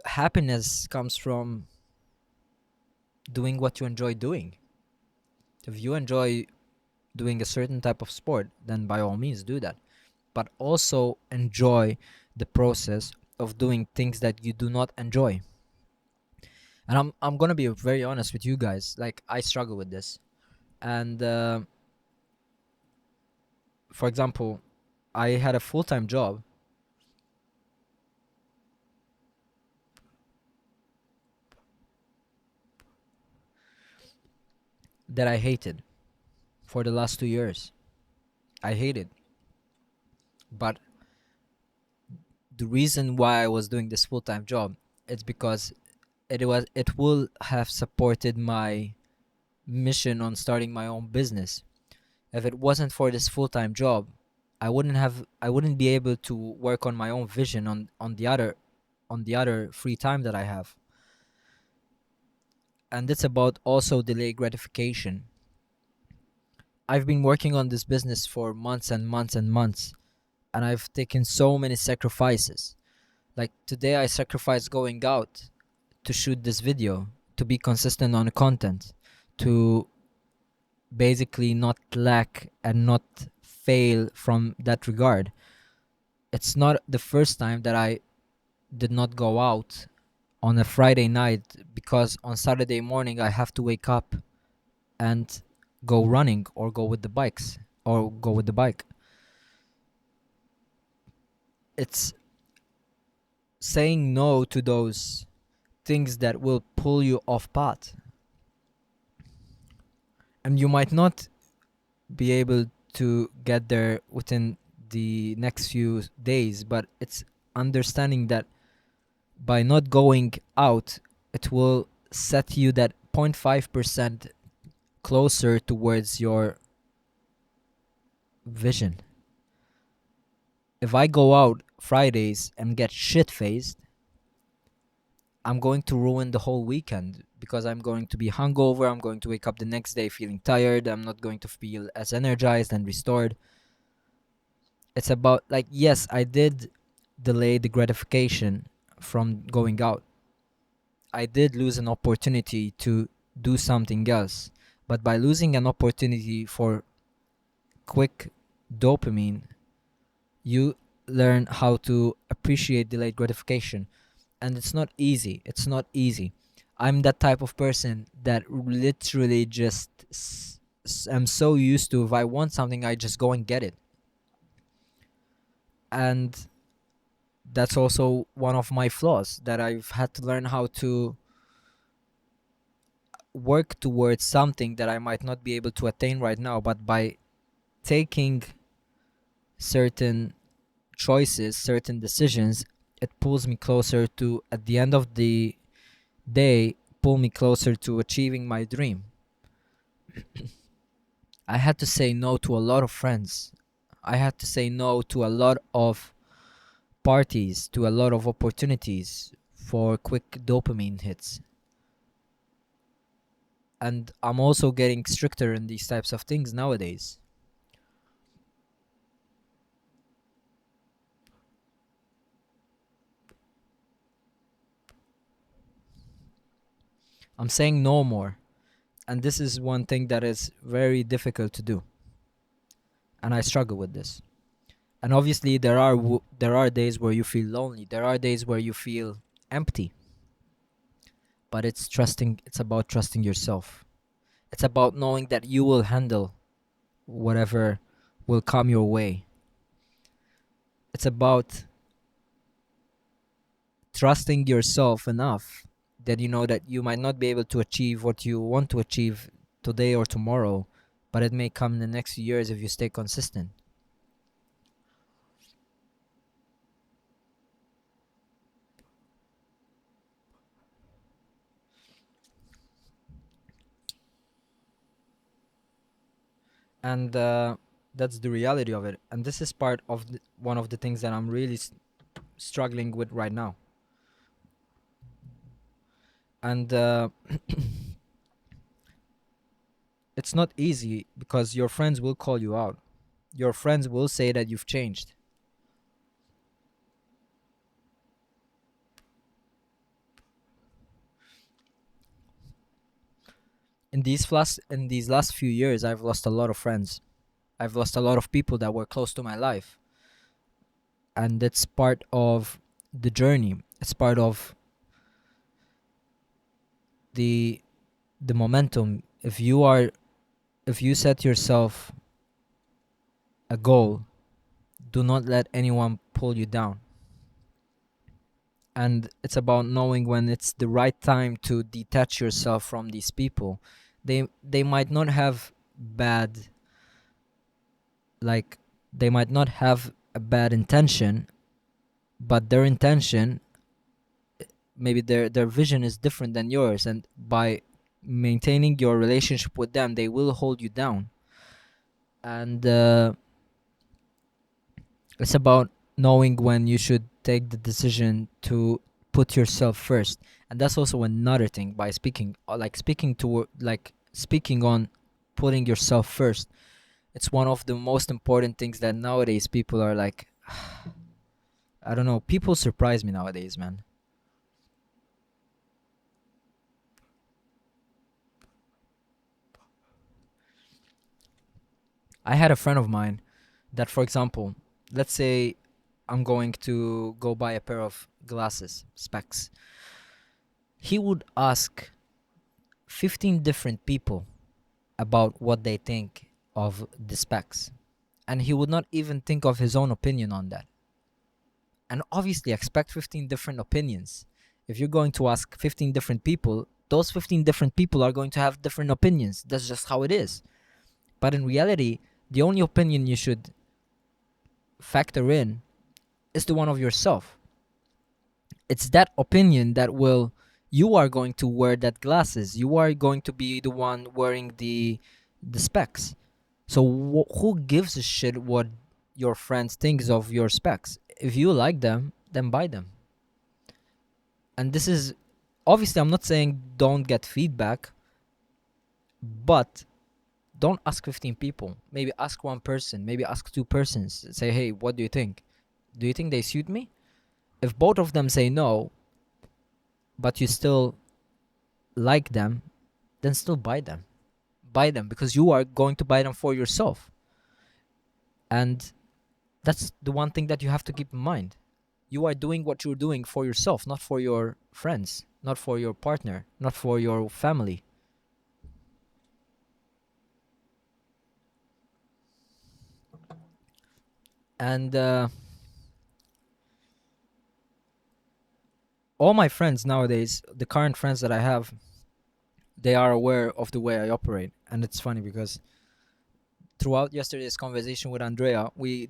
happiness comes from doing what you enjoy doing. If you enjoy doing a certain type of sport, then by all means do that. But also enjoy the process of doing things that you do not enjoy. And I'm gonna be very honest with you guys. Like, I struggle with this. And for example, I had a full-time job that I hated for the last 2 years. I hated. But the reason why I was doing this full time job, it's because it will have supported my mission on starting my own business. If it wasn't for this full time job, I wouldn't be able to work on my own vision on the other free time that I have. And it's about also delayed gratification. I've been working on this business for months and months and months, and I've taken so many sacrifices. Like today I sacrificed going out to shoot this video, to be consistent on the content, to basically not lack and not fail from that regard. It's not the first time that I did not go out on a Friday night because on Saturday morning I have to wake up and go running or go with the bike. It's saying no to those things that will pull you off path. And you might not be able to get there within the next few days, but it's understanding that by not going out, it will set you that 0.5% closer towards your vision. If I go out Fridays and get shit faced, I'm going to ruin the whole weekend because I'm going to be hungover. I'm going to wake up the next day feeling tired. I'm not going to feel as energized and restored. It's about, like, yes, I did delay the gratification from going out. I did lose an opportunity to do something else. But by losing an opportunity for quick dopamine, you learn how to appreciate delayed gratification. And it's not easy. It's not easy. I'm that type of person that literally just am so used to, if I want something, I just go and get it. And that's also one of my flaws, that I've had to learn how to work towards something that I might not be able to attain right now, but by taking certain choices, certain decisions, it pulls me closer to, at the end of the day, pull me closer to achieving my dream. I had to say no to a lot of friends. I had to say no to a lot of parties, to a lot of opportunities for quick dopamine hits. And I'm also getting stricter in these types of things nowadays. I'm saying no more. And this is one thing that is very difficult to do. And I struggle with this. And obviously there are days where you feel lonely. There are days where you feel empty. But it's about trusting yourself. It's about knowing that you will handle whatever will come your way. It's about trusting yourself enough that you know that you might not be able to achieve what you want to achieve today or tomorrow, but it may come in the next few years if you stay consistent. And that's the reality of it. And this is part of one of the things that I'm really struggling with right now. And it's not easy because your friends will call you out. Your friends will say that you've changed. In these last few years, I've lost a lot of friends. I've lost a lot of people that were close to my life, and it's part of the journey. It's part of the the momentum. If you set yourself a goal, do not let anyone pull you down. And it's about knowing when it's the right time to detach yourself from these people, They might not have bad, like, they might not have a bad intention, but their intention, maybe their vision is different than yours, and by maintaining your relationship with them, they will hold you down. And it's about knowing when you should take the decision to put yourself first. And that's also another thing, by speaking, speaking on putting yourself first. It's one of the most important things that nowadays people are like, I don't know, people surprise me nowadays, man. I had a friend of mine that, for example, let's say I'm going to go buy a pair of glasses, specs. He would ask 15 different people about what they think of the specs, and he would not even think of his own opinion on that. And obviously, expect 15 different opinions. If you're going to ask 15 different people, those 15 different people are going to have different opinions. That's just how it is. But in reality, the only opinion you should factor in is the one of yourself. It's that opinion that will, you are going to wear that glasses, you are going to be the one wearing the specs. So who gives a shit what your friends thinks of your specs? If you like them, then buy them. And this is, obviously, I'm not saying don't get feedback, but don't ask 15 people. Maybe ask one person, maybe ask two persons. Say, hey, what do you think? Do you think they suit me? If both of them say no, but you still like them, then still buy them. Buy them because you are going to buy them for yourself. And that's the one thing that you have to keep in mind. You are doing what you're doing for yourself, not for your friends, not for your partner, not for your family. And all my friends nowadays, the current friends that I have, they are aware of the way I operate. And it's funny because throughout yesterday's conversation with Andrea, he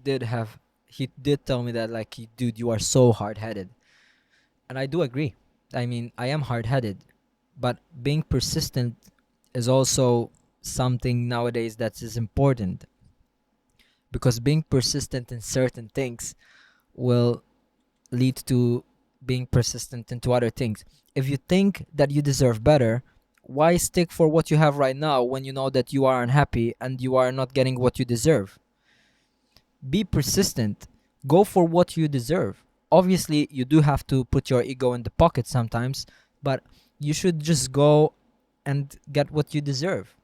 did tell me that, like, dude, you are so hard headed. And I do agree. I mean, I am hard headed, but being persistent is also something nowadays that is important, because being persistent in certain things will lead to being persistent into other things. If you think that you deserve better, why stick for what you have right now when you know that you are unhappy and you are not getting what you deserve? Be persistent. Go for what you deserve. Obviously, you do have to put your ego in the pocket sometimes, but you should just go and get what you deserve.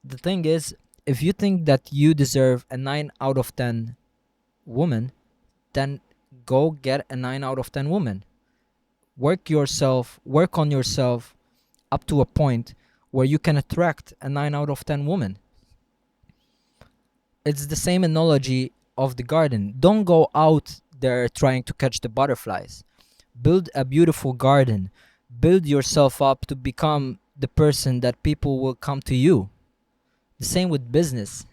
The thing is, if you think that you deserve a 9 out of 10 woman, then go get a 9 out of 10 woman. Work on yourself up to a point where you can attract a 9 out of 10 woman. It's the same analogy of the garden. Don't go out there trying to catch the butterflies. Build a beautiful garden. Build yourself up to become the person that people will come to you. The same with business.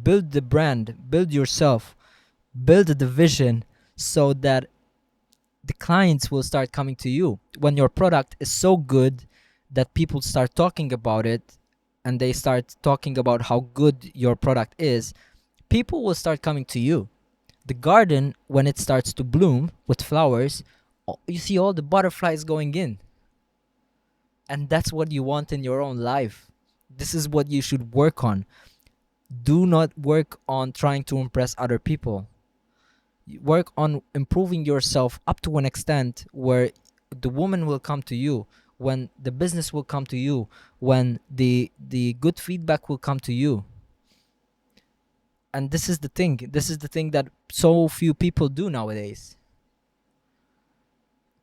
Build the brand, build yourself, build the vision so that the clients will start coming to you. When your product is so good that people start talking about it, and they start talking about how good your product is, people will start coming to you. The garden, when it starts to bloom with flowers, you see all the butterflies going in. And that's what you want in your own life. This is what you should work on. Do not work on trying to impress other people. Work on improving yourself up to an extent where the woman will come to you, when the business will come to you, when the good feedback will come to you. And this is the thing that so few people do nowadays.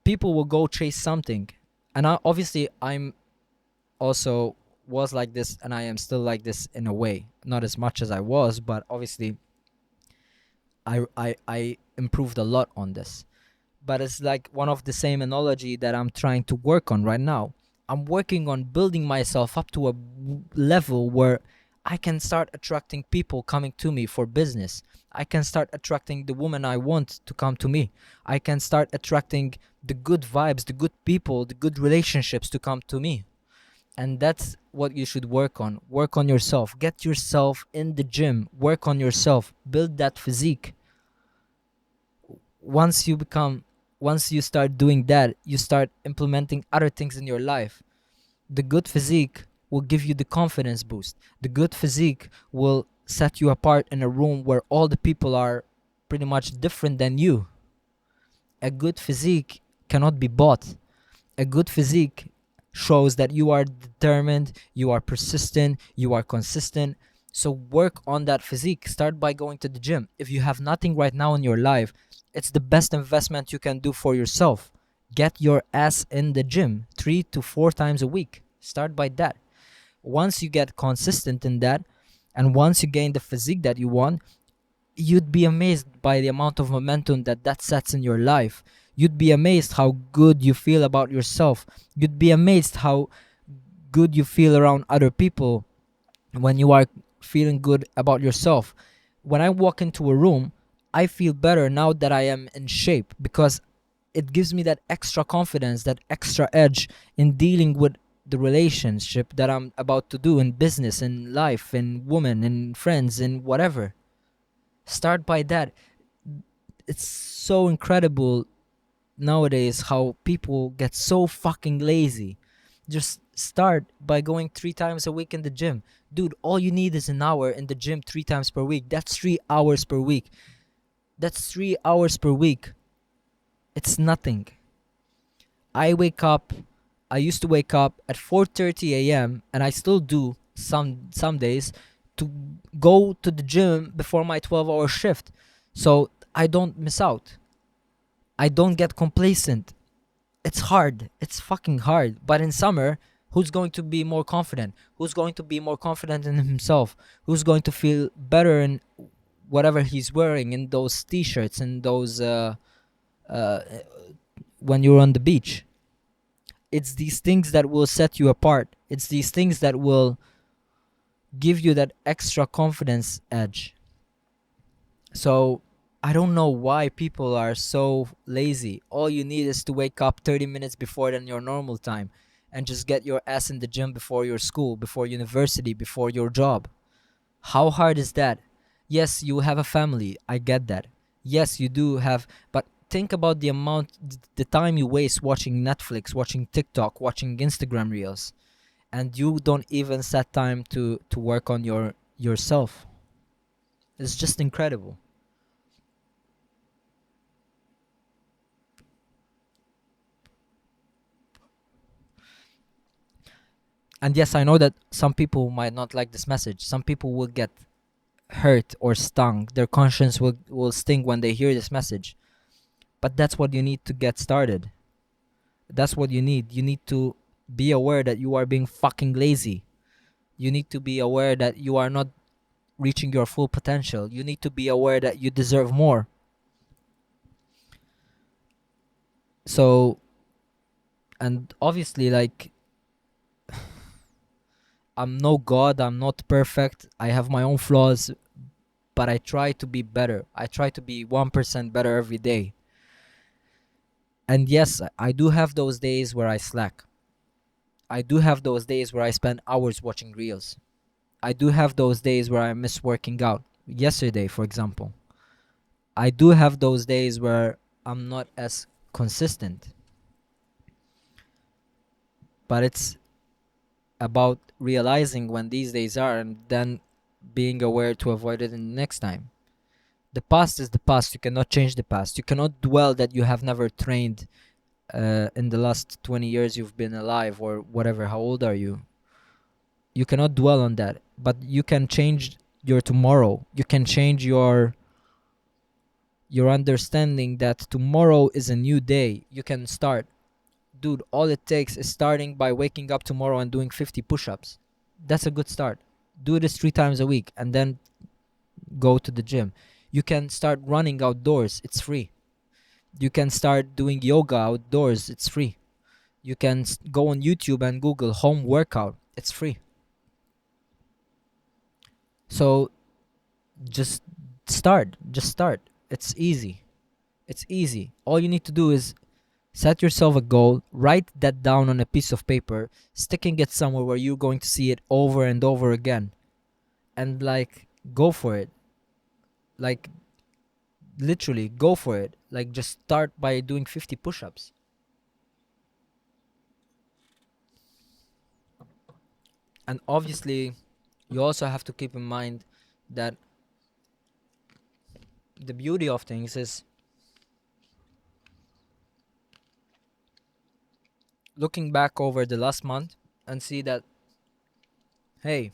People will go chase something, and obviously I'm also was like this, and I am still like this in a way, not as much as I was, but obviously I improved a lot on this. But it's like one of the same analogy that I'm trying to work on right now. I'm working on building myself up to a level where I can start attracting people coming to me for business. I can start attracting the woman I want to come to me. I can start attracting the good vibes, the good people, the good relationships to come to me. And that's what you should work on. Work on yourself. Get yourself in the gym. Work on yourself. Build that physique. Once you become, once you start doing that, you start implementing other things in your life. The good physique will give you the confidence boost. The good physique will set you apart in a room where all the people are pretty much different than you. A good physique cannot be bought. A good physique shows that you are determined, you are persistent, you are consistent. So work on that physique. Start by going to the gym. If you have nothing right now in your life, it's the best investment you can do for yourself. Get your ass in the gym 3 to 4 times a week. Start by that. Once you get consistent in that, and once you gain the physique that you want, you'd be amazed by the amount of momentum that sets in your life. You'd be amazed how good you feel about yourself. You'd be amazed how good you feel around other people when you are feeling good about yourself. When I walk into a room, I feel better now that I am in shape because it gives me that extra confidence, that extra edge in dealing with the relationship that I'm about to do in business, in life, in women, in friends, in whatever. Start by that. It's so incredible nowadays how people get so fucking lazy. Just start by going 3 times a week in the gym. Dude, all you need is an hour in the gym 3 times per week. That's 3 hours per week. That's 3 hours per week. It's nothing. I wake up. I used to wake up at 4:30 a.m. and I still do some days to go to the gym before my 12-hour shift. So I don't miss out. I don't get complacent. It's hard. It's fucking hard. But in summer, who's going to be more confident? Who's going to be more confident in himself? Who's going to feel better in whatever he's wearing, in those t-shirts, in those uh, when you're on the beach? It's these things that will set you apart. It's these things that will give you that extra confidence edge. So I don't know why people are so lazy. All you need is to wake up 30 minutes before than your normal time and just get your ass in the gym before your school, before university, before your job. How hard is that? Yes, you have a family. I get that. Yes, you do have, but think about the amount, the time you waste watching Netflix, watching TikTok, watching Instagram reels, and you don't even set time to work on yourself. It's just incredible. And yes, I know that some people might not like this message. Some people will get hurt or stung. Their conscience will sting when they hear this message. But that's what you need to get started. That's what you need. You need to be aware that you are being fucking lazy. You need to be aware that you are not reaching your full potential. You need to be aware that you deserve more. So, and obviously, like, I'm no god, I'm not perfect. I have my own flaws, but I try to be better. I try to be 1% better every day. And yes, I do have those days where I slack. I do have those days where I spend hours watching reels. I do have those days where I miss working out. Yesterday, for example. I do have those days where I'm not as consistent. But it's about realizing when these days are and then being aware to avoid it in the next time. The past is the past. You cannot change the past. You cannot dwell that you have never trained in the last 20 years you've been alive or whatever. How old are you? You cannot dwell on that. But you can change your tomorrow. You can change your understanding that tomorrow is a new day. You can start. Dude, all it takes is starting by waking up tomorrow and doing 50 push-ups. That's a good start. Do this 3 times a week and then go to the gym. You can start running outdoors. It's free. You can start doing yoga outdoors. It's free. You can go on YouTube and Google home workout. It's free. So just start. It's easy. It's easy. All you need to do is set yourself a goal, write that down on a piece of paper, sticking it somewhere where you're going to see it over and over again, and like go for it. Like literally go for it. Like just start by doing 50 push-ups. And obviously, you also have to keep in mind that the beauty of things is looking back over the last month and see that, hey,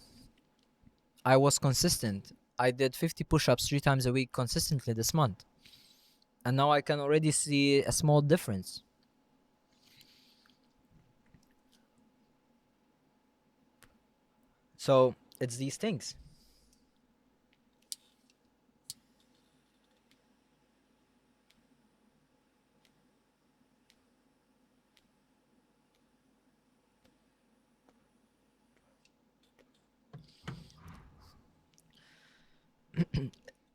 I was consistent. I did 50 push-ups 3 times a week consistently this month. And now I can already see a small difference. So it's these things.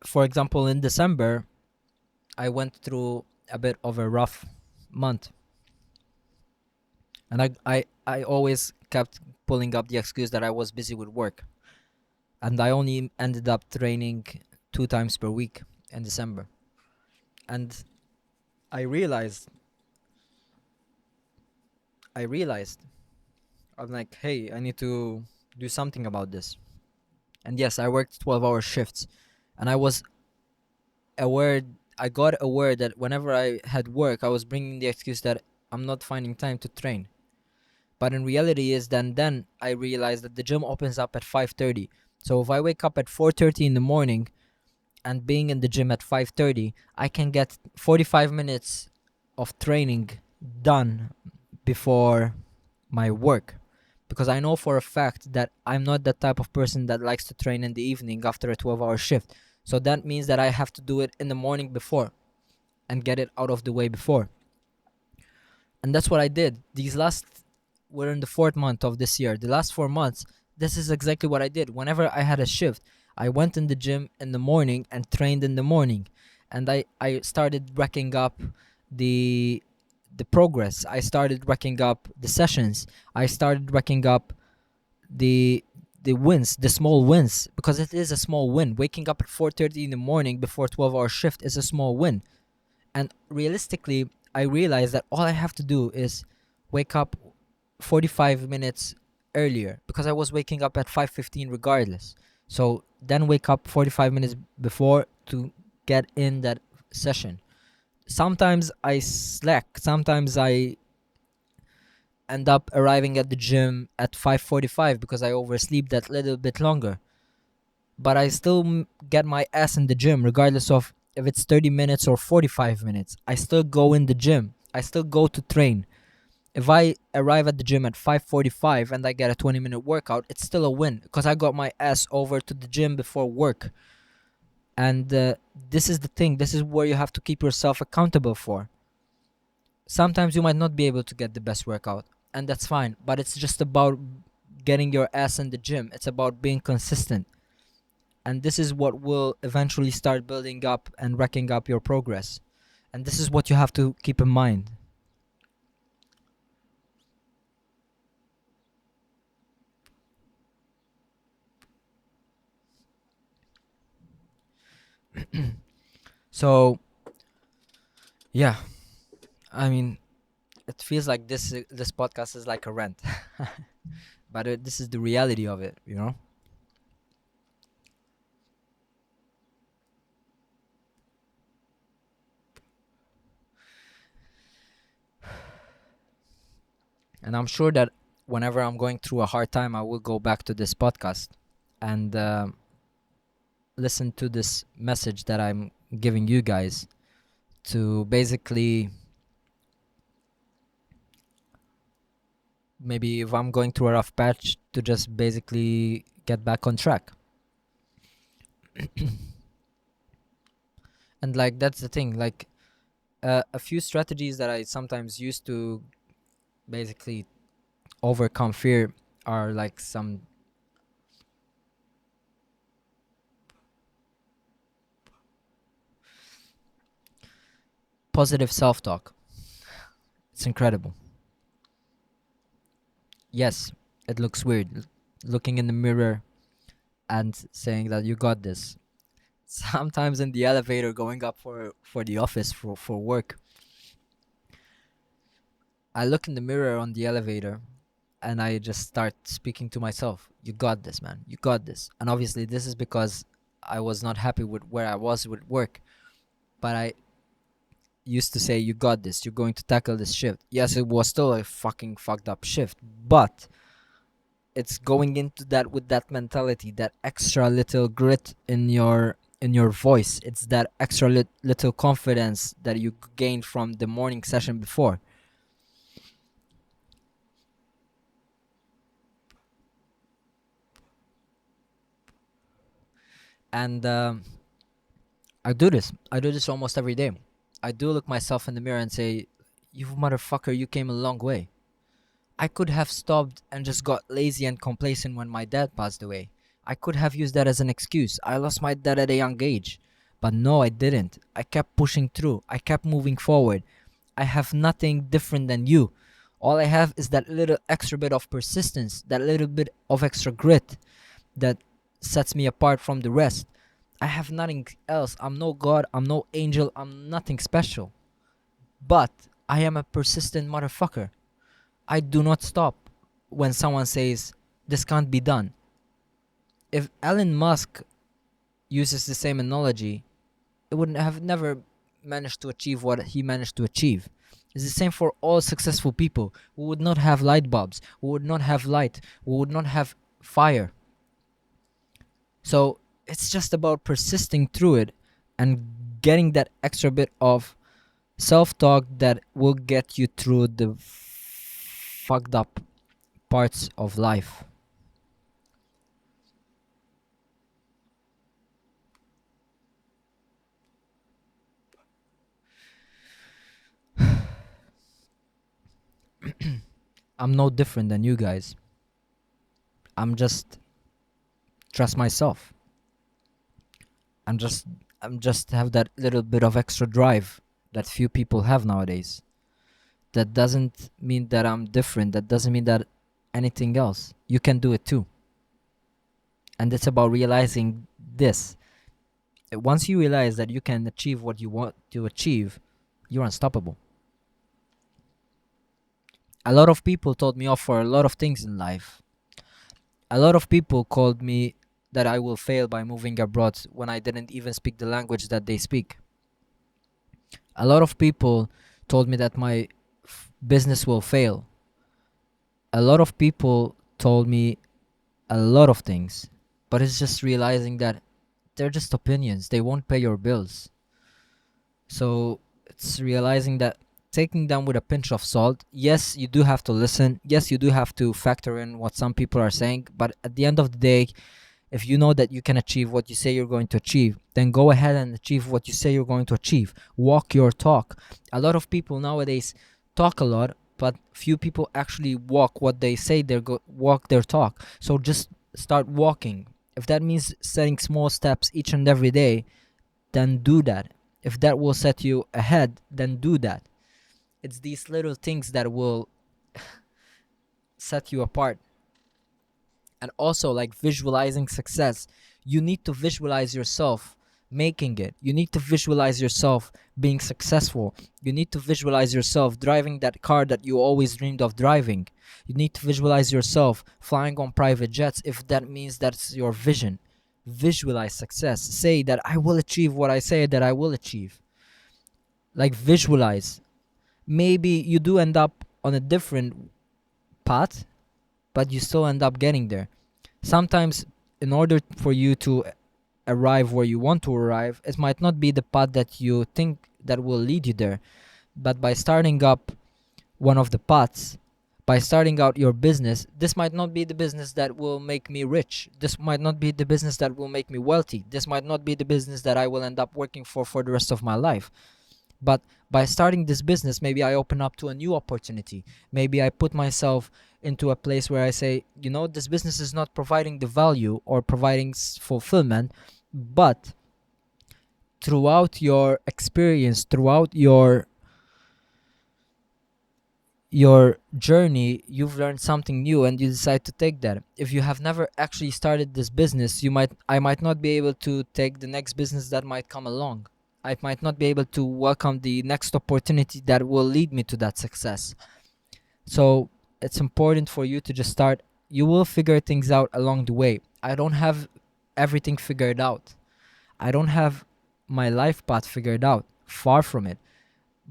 For example, in December, I went through a bit of a rough month. And I always kept pulling up the excuse that I was busy with work. And I only ended up training 2 times per week in December. And I realized, I realized, I'm like, hey, I need to do something about this. And yes, I worked 12-hour shifts. And I was aware, I got aware that whenever I had work, I was bringing the excuse that I'm not finding time to train. But in reality is then I realized that the gym opens up at 5:30. So if I wake up at 4:30 in the morning and being in the gym at 5:30, I can get 45 minutes of training done before my work, because I know for a fact that I'm not that type of person that likes to train in the evening after a 12-hour shift. So that means that I have to do it in the morning before and get it out of the way before. And that's what I did. We're in the fourth month of this year. The last 4 months, this is exactly what I did. Whenever I had a shift, I went in the gym in the morning and trained in the morning. And I started racking up the progress. I started racking up the sessions. I started racking up the wins, the small wins, because it is a small win. Waking up at 4:30 in the morning before 12-hour shift is a small win. And realistically, I realized that all I have to do is wake up 45 minutes earlier, because I was waking up at 5:15 regardless. So then wake up 45 minutes before to get in that session. Sometimes I slack. Sometimes I end up arriving at the gym at 5:45 because I oversleep that little bit longer. But I still get my ass in the gym regardless of if it's 30 minutes or 45 minutes. I still go in the gym. I still go to train. If I arrive at the gym at 5:45 and I get a 20-minute workout, it's still a win because I got my ass over to the gym before work. And this is the thing. This is where you have to keep yourself accountable for. Sometimes you might not be able to get the best workout, and that's fine. But it's just about getting your ass in the gym. It's about being consistent. And this is what will eventually start building up and racking up your progress. And this is what you have to keep in mind. So, yeah, I mean, it feels like this podcast is like a rant, but this is the reality of it, you know. And I'm sure that whenever I'm going through a hard time, I will go back to this podcast and listen to this message that I'm giving you guys to basically, maybe if I'm going through a rough patch, to just basically get back on track. And like that's the thing, like a few strategies that I sometimes use to basically overcome fear are like some positive self-talk. It's incredible. Yes, it looks weird looking in the mirror and saying that you got this. Sometimes in the elevator going up for the office for work, I look in the mirror on the elevator and I just start speaking to myself. You got this, man. You got this. And obviously this is because I was not happy with where I was with work, but I used to say, you got this. You're going to tackle this shift. Yes, it was still a fucking fucked up shift, but it's going into that with that mentality, that extra little grit in your voice. It's that extra little confidence that you gained from the morning session before. And I do this. I do this almost every day. I do look myself in the mirror and say, "You motherfucker, you came a long way." I could have stopped and just got lazy and complacent when my dad passed away. I could have used that as an excuse. I lost my dad at a young age. But no, I didn't. I kept pushing through. I kept moving forward. I have nothing different than you. All I have is that little extra bit of persistence, that little bit of extra grit that sets me apart from the rest. I have nothing else. I'm no god, I'm no angel, I'm nothing special. But I am a persistent motherfucker. I do not stop when someone says this can't be done. If Elon Musk uses the same analogy, it would have never managed to achieve what he managed to achieve. It's the same for all successful people. We would not have light bulbs. We would not have light. We would not have fire. So it's just about persisting through it and getting that extra bit of self talk that will get you through the fucked up parts of life. I'm no different than you guys. I'm just trust myself. I'm just I'm just have that little bit of extra drive that few people have nowadays. That doesn't mean that I'm different. That doesn't mean that anything else. You can do it too. And it's about realizing this. Once you realize that you can achieve what you want to achieve, you're unstoppable. A lot of people told me off for a lot of things in life. A lot of people called me that I will fail by moving abroad when I didn't even speak the language that they speak. A lot of people told me that my business will fail. A lot of people told me a lot of things, but it's just realizing that they're just opinions. They won't pay your bills. So it's realizing that taking them with a pinch of salt. Yes, you do have to listen. Yes, you do have to factor in what some people are saying. But at the end of the day, if you know that you can achieve what you say you're going to achieve, then go ahead and achieve what you say you're going to achieve. Walk your talk. A lot of people nowadays talk a lot, but few people actually walk what they say walk their talk. So just start walking. If that means setting small steps each and every day, then do that. If that will set you ahead, then do that. It's these little things that will set you apart. And also, like visualizing success, you need to visualize yourself making it. You need to visualize yourself being successful. You need to visualize yourself driving that car that you always dreamed of driving. You need to visualize yourself flying on private jets if that means that's your vision. Visualize success. Say that I will achieve what I say that I will achieve. Like visualize. Maybe you do end up on a different path, but you still end up getting there. Sometimes, in order for you to arrive where you want to arrive, it might not be the path that you think that will lead you there. But by starting up one of the paths, by starting out your business, this might not be the business that will make me rich. This might not be the business that will make me wealthy. This might not be the business that I will end up working for the rest of my life. But by starting this business, maybe I open up to a new opportunity. Maybe I put myself into a place where I say, this business is not providing the value or providing fulfillment, but throughout your experience, throughout your journey, you've learned something new and you decide to take that. If you have never actually started this business, I might not be able to take the next business that might come along. I might not be able to welcome the next opportunity that will lead me to that success. So it's important for you to just start. You will figure things out along the way. I don't have everything figured out. I don't have my life path figured out. Far from it.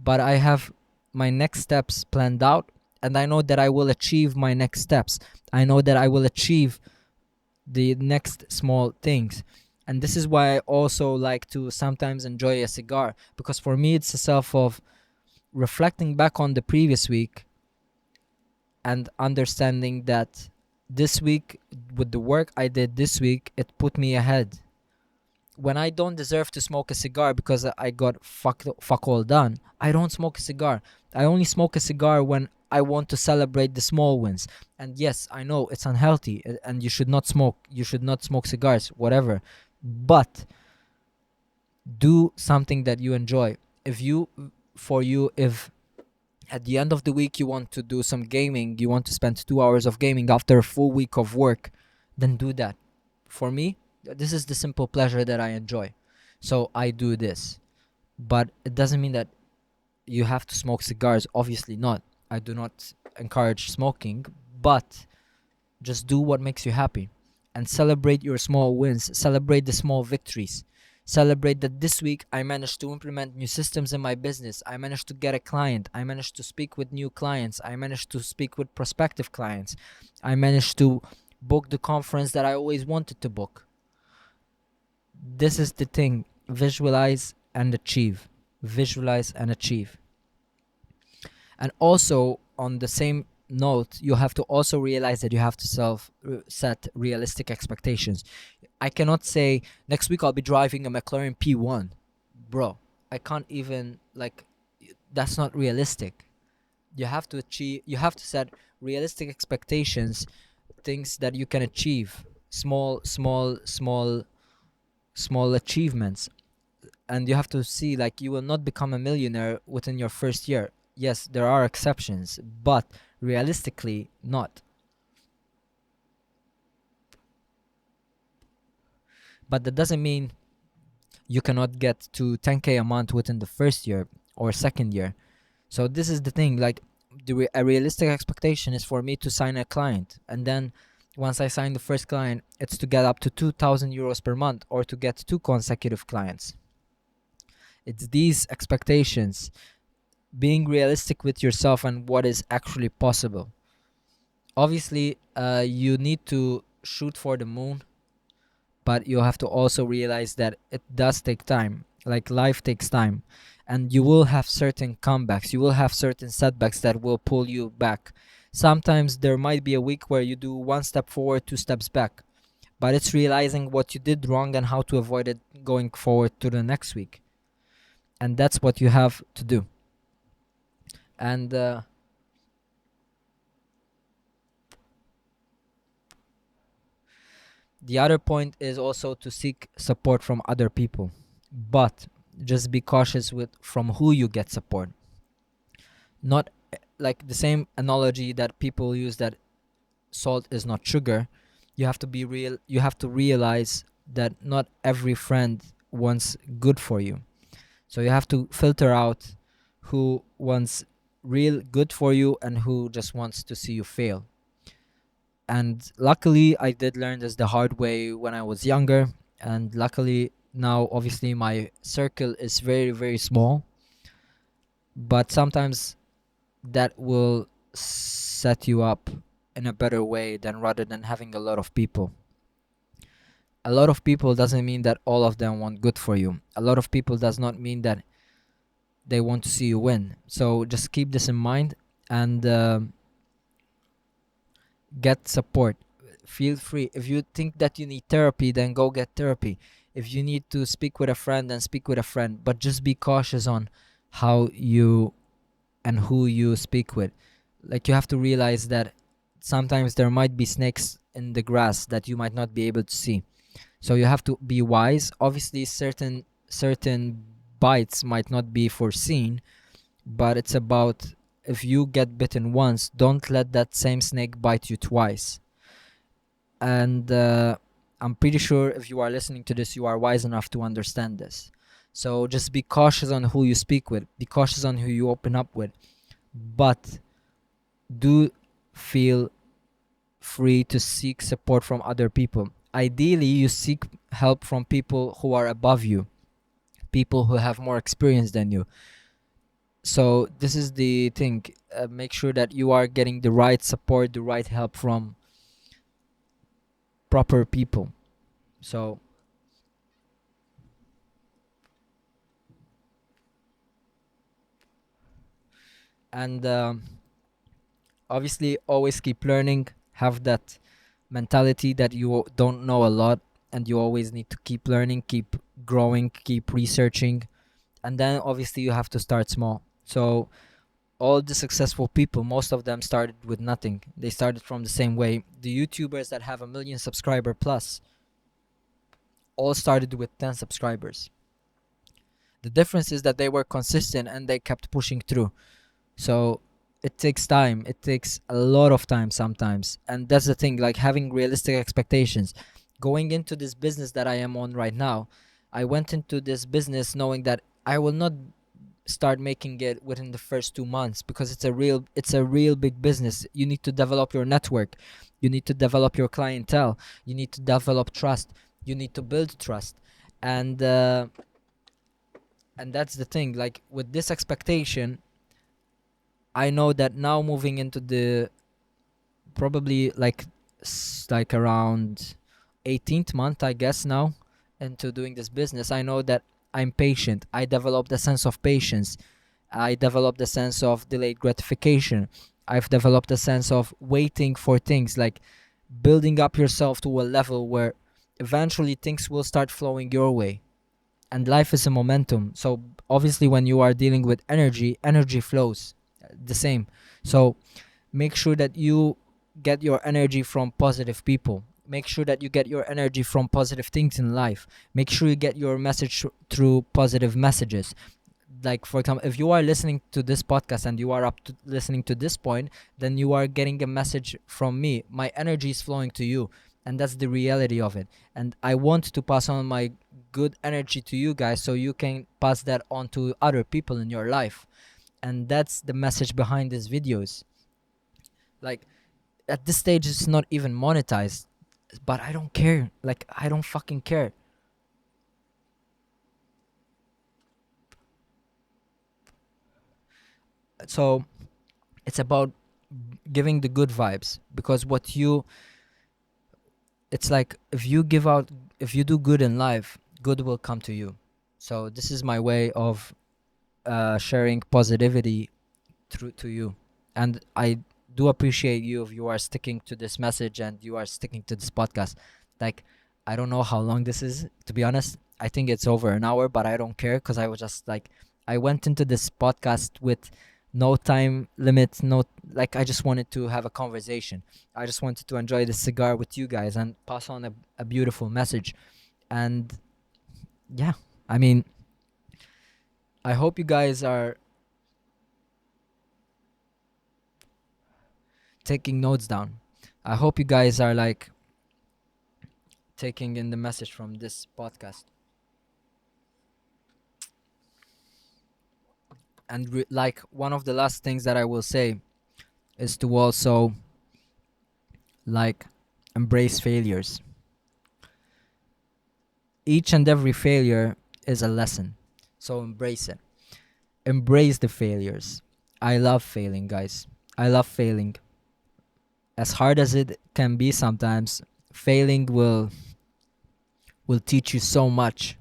But I have my next steps planned out, and I know that I will achieve my next steps. I know that I will achieve the next small things. And this is why I also like to sometimes enjoy a cigar, because for me it's a self of reflecting back on the previous week and understanding that this week, with the work I did this week, it put me ahead. When I don't deserve to smoke a cigar because I got fuck all done, I don't smoke a cigar. I only smoke a cigar when I want to celebrate the small wins. And yes, I know it's unhealthy and you should not smoke. You should not smoke cigars, whatever. But do something that you enjoy. If at the end of the week you want to do some gaming, you want to spend 2 hours of gaming after a full week of work, then do that. For me, this is the simple pleasure that I enjoy. So I do this. But it doesn't mean that you have to smoke cigars. Obviously not. I do not encourage smoking, but just do what makes you happy and celebrate your small wins. Celebrate the small victories. Celebrate that this week I managed to implement new systems in my business. I managed to get a client. I managed to speak with new clients. I managed to speak with prospective clients. I managed to book the conference that I always wanted to book. This is the thing. Visualize and achieve. Visualize and achieve. And also, on the same note, you have to also realize that you have to set realistic expectations. I cannot say next week I'll be driving a McLaren P1. Bro, I can't even, that's not realistic. You have to set realistic expectations, things that you can achieve, small achievements. And you have to see, you will not become a millionaire within your first year. Yes, there are exceptions, but realistically not. But that doesn't mean you cannot get to 10k a month within the first year or second year. So this is the thing, a realistic expectation is for me to sign a client, and then once I sign the first client, it's to get up to 2,000 euros per month or to get 2 consecutive clients. It's these expectations, being realistic with yourself and what is actually possible. Obviously, you need to shoot for the moon, but you have to also realize that it does take time. Life takes time, and you will have certain comebacks. You will have certain setbacks that will pull you back. Sometimes there might be a week where you do 1 step forward, 2 steps back, but it's realizing what you did wrong and how to avoid it going forward to the next week. And that's what you have to do. And the other point is also to seek support from other people, but just be cautious from who you get support. Not the same analogy that people use, that salt is not sugar. You have to be real. You have to realize that not every friend wants good for you. So you have to filter out who wants real good for you and who just wants to see you fail. And luckily, I did learn this the hard way when I was younger. And luckily, now, obviously, my circle is very, very small. But sometimes that will set you up in a better way than rather than having a lot of people. A lot of people doesn't mean that all of them want good for you. A lot of people does not mean that they want to see you win. So just keep this in mind and get support. Feel free. If you think that you need therapy, then go get therapy. If you need to speak with a friend, then speak with a friend. But just be cautious on how you and who you speak with. Like, you have to realize that sometimes there might be snakes in the grass that you might not be able to see. So you have to be wise. Obviously, certain bites might not be foreseen, but it's about, if you get bitten once, don't let that same snake bite you twice. And I'm pretty sure if you are listening to this, you are wise enough to understand this. So just be cautious on who you speak with, be cautious on who you open up with, but do feel free to seek support from other people. Ideally, you seek help from people who are above you, people who have more experience than you. So this is the thing. Make sure that you are getting the right support, the right help from proper people. So, and obviously, always keep learning. Have that mentality that you don't know a lot, and you always need to keep learning, keep growing, keep researching. And then obviously you have to start small. So all the successful people, most of them started with nothing. They started from the same way. The YouTubers that have a million subscriber plus all started with 10 subscribers. The difference is that they were consistent and they kept pushing through. So it takes time. It takes a lot of time sometimes. And that's the thing, like having realistic expectations. Going into this business that I am on right now, I went into this business knowing that I will not start making it within the first 2 months, because it's a real big business. You need to develop your network, you need to develop your clientele, you need to develop trust, you need to build trust. And uh, and that's the thing, like with this expectation, I know that now moving into the probably like around 18th month, I guess, now into doing this business, I know that I'm patient. I developed a sense of patience. I developed a sense of delayed gratification. I've developed a sense of waiting for things, like building up yourself to a level where eventually things will start flowing your way. And life is a momentum. So obviously when you are dealing with energy, energy flows the same. So make sure that you get your energy from positive people. Make sure that you get your energy from positive things in life. Make sure you get your message through positive messages. Like, for example, if you are listening to this podcast and you are up to listening to this point, then you are getting a message from me. My energy is flowing to you, and that's the reality of it. And I want to pass on my good energy to you guys, so you can pass that on to other people in your life. And that's the message behind these videos. Like, at this stage it's not even monetized, but I don't care. Like, I don't fucking care. So it's about giving the good vibes, because what you it's like, if you do good in life, good will come to you. So this is my way of sharing positivity through to you. And I do appreciate you if you are sticking to this message and you are sticking to this podcast. Like, I don't know how long this is, to be honest. I think it's over an hour, but I don't care, because I was just like, I went into this podcast with no time limit, no, like, I just wanted to have a conversation. I just wanted to enjoy the cigar with you guys and pass on a beautiful message. And yeah, I mean, I hope you guys are taking notes down. I hope you guys are like taking in the message from this podcast. And like, one of the last things that I will say is to also, like, embrace failures. Each and every failure is a lesson. So embrace it. Embrace the failures. I love failing, guys. I love failing. As hard as it can be sometimes, failing will teach you so much.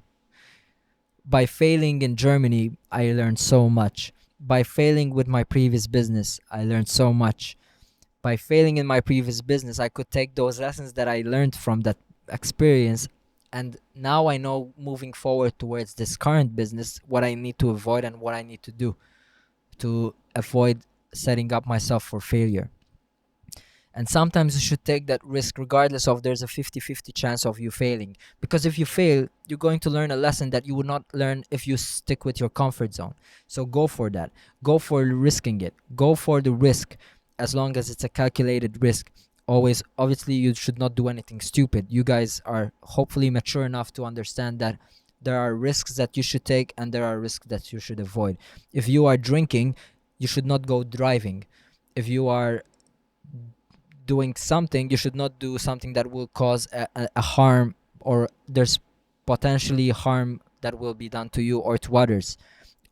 By failing in Germany, I learned so much. By failing with my previous business, I learned so much. By failing in my previous business, I could take those lessons that I learned from that experience And now I know, moving forward towards this current business, what I need to avoid and what I need to do to avoid setting up myself for failure. And sometimes you should take that risk regardless of there's a 50-50 chance of you failing. Because if you fail, you're going to learn a lesson that you would not learn if you stick with your comfort zone. So go for that. Go for risking it. Go for the risk as long as it's a calculated risk. Always, obviously, you should not do anything stupid. You guys are hopefully mature enough to understand that there are risks that you should take and there are risks that you should avoid. If you are drinking, you should not go driving. If you are doing something, you should not do something that will cause a harm, or there's potentially harm that will be done to you or to others.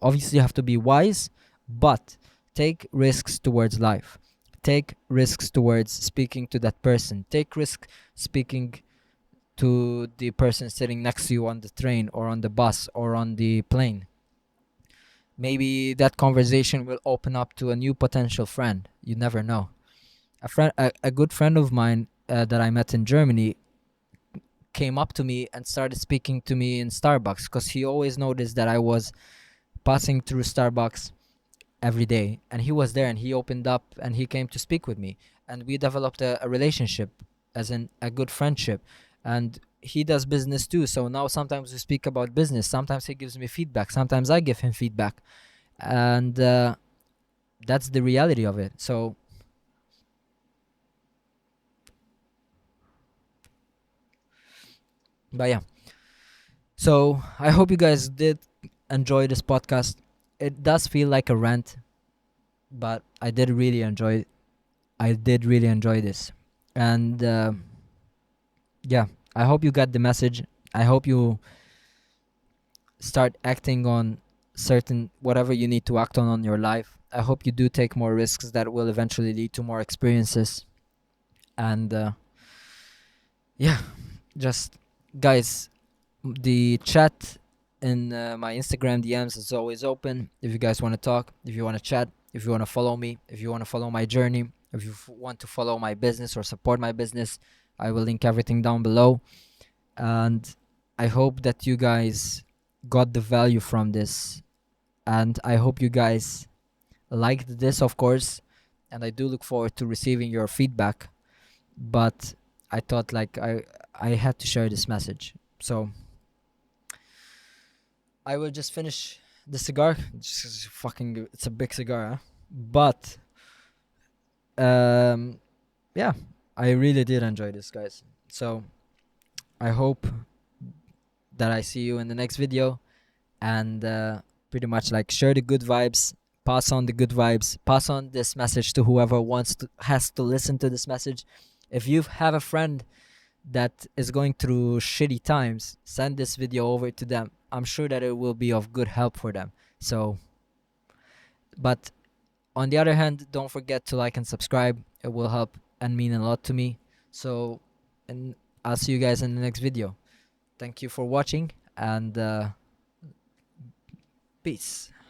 Obviously, you have to be wise, but take risks towards life. Take risks towards speaking to that person. Take risk speaking to the person sitting next to you on the train or on the bus or on the plane. Maybe that conversation will open up to a new potential friend. You never know. A good friend of mine that I met in Germany came up to me and started speaking to me in Starbucks because he always noticed that I was passing through Starbucks every day, and he was there, and he opened up and he came to speak with me, and we developed a relationship, as in a good friendship. And he does business too, so now sometimes we speak about business, sometimes he gives me feedback, sometimes I give him feedback, and that's the reality of it. So but yeah, so I hope you guys did enjoy this podcast. It does feel like a rant, but I did really enjoy this. And yeah, I hope you got the message. I hope you start acting on certain whatever you need to act on your life. I hope you do take more risks that will eventually lead to more experiences. And yeah, just guys, the chat in my Instagram DMs is always open. If you guys want to talk, if you want to chat, if you want to follow me, if you want to follow my journey, if you want to follow my business or support my business, I will link everything down below. And I hope that you guys got the value from this. And I hope you guys liked this, of course. And I do look forward to receiving your feedback. But I thought like I had to share this message. So I will just finish the cigar. It's a big cigar, huh? But um, yeah, I really did enjoy this, guys. So I hope that I see you in the next video, and pretty much like share the good vibes, pass on the good vibes, pass on this message to whoever has to listen to this message. If you have a friend that is going through shitty times, send this video over to them. I'm sure that it will be of good help for them. So, but on the other hand, don't forget to like and subscribe. It will help and mean a lot to me. So, and I'll see you guys in the next video. Thank you for watching, and peace.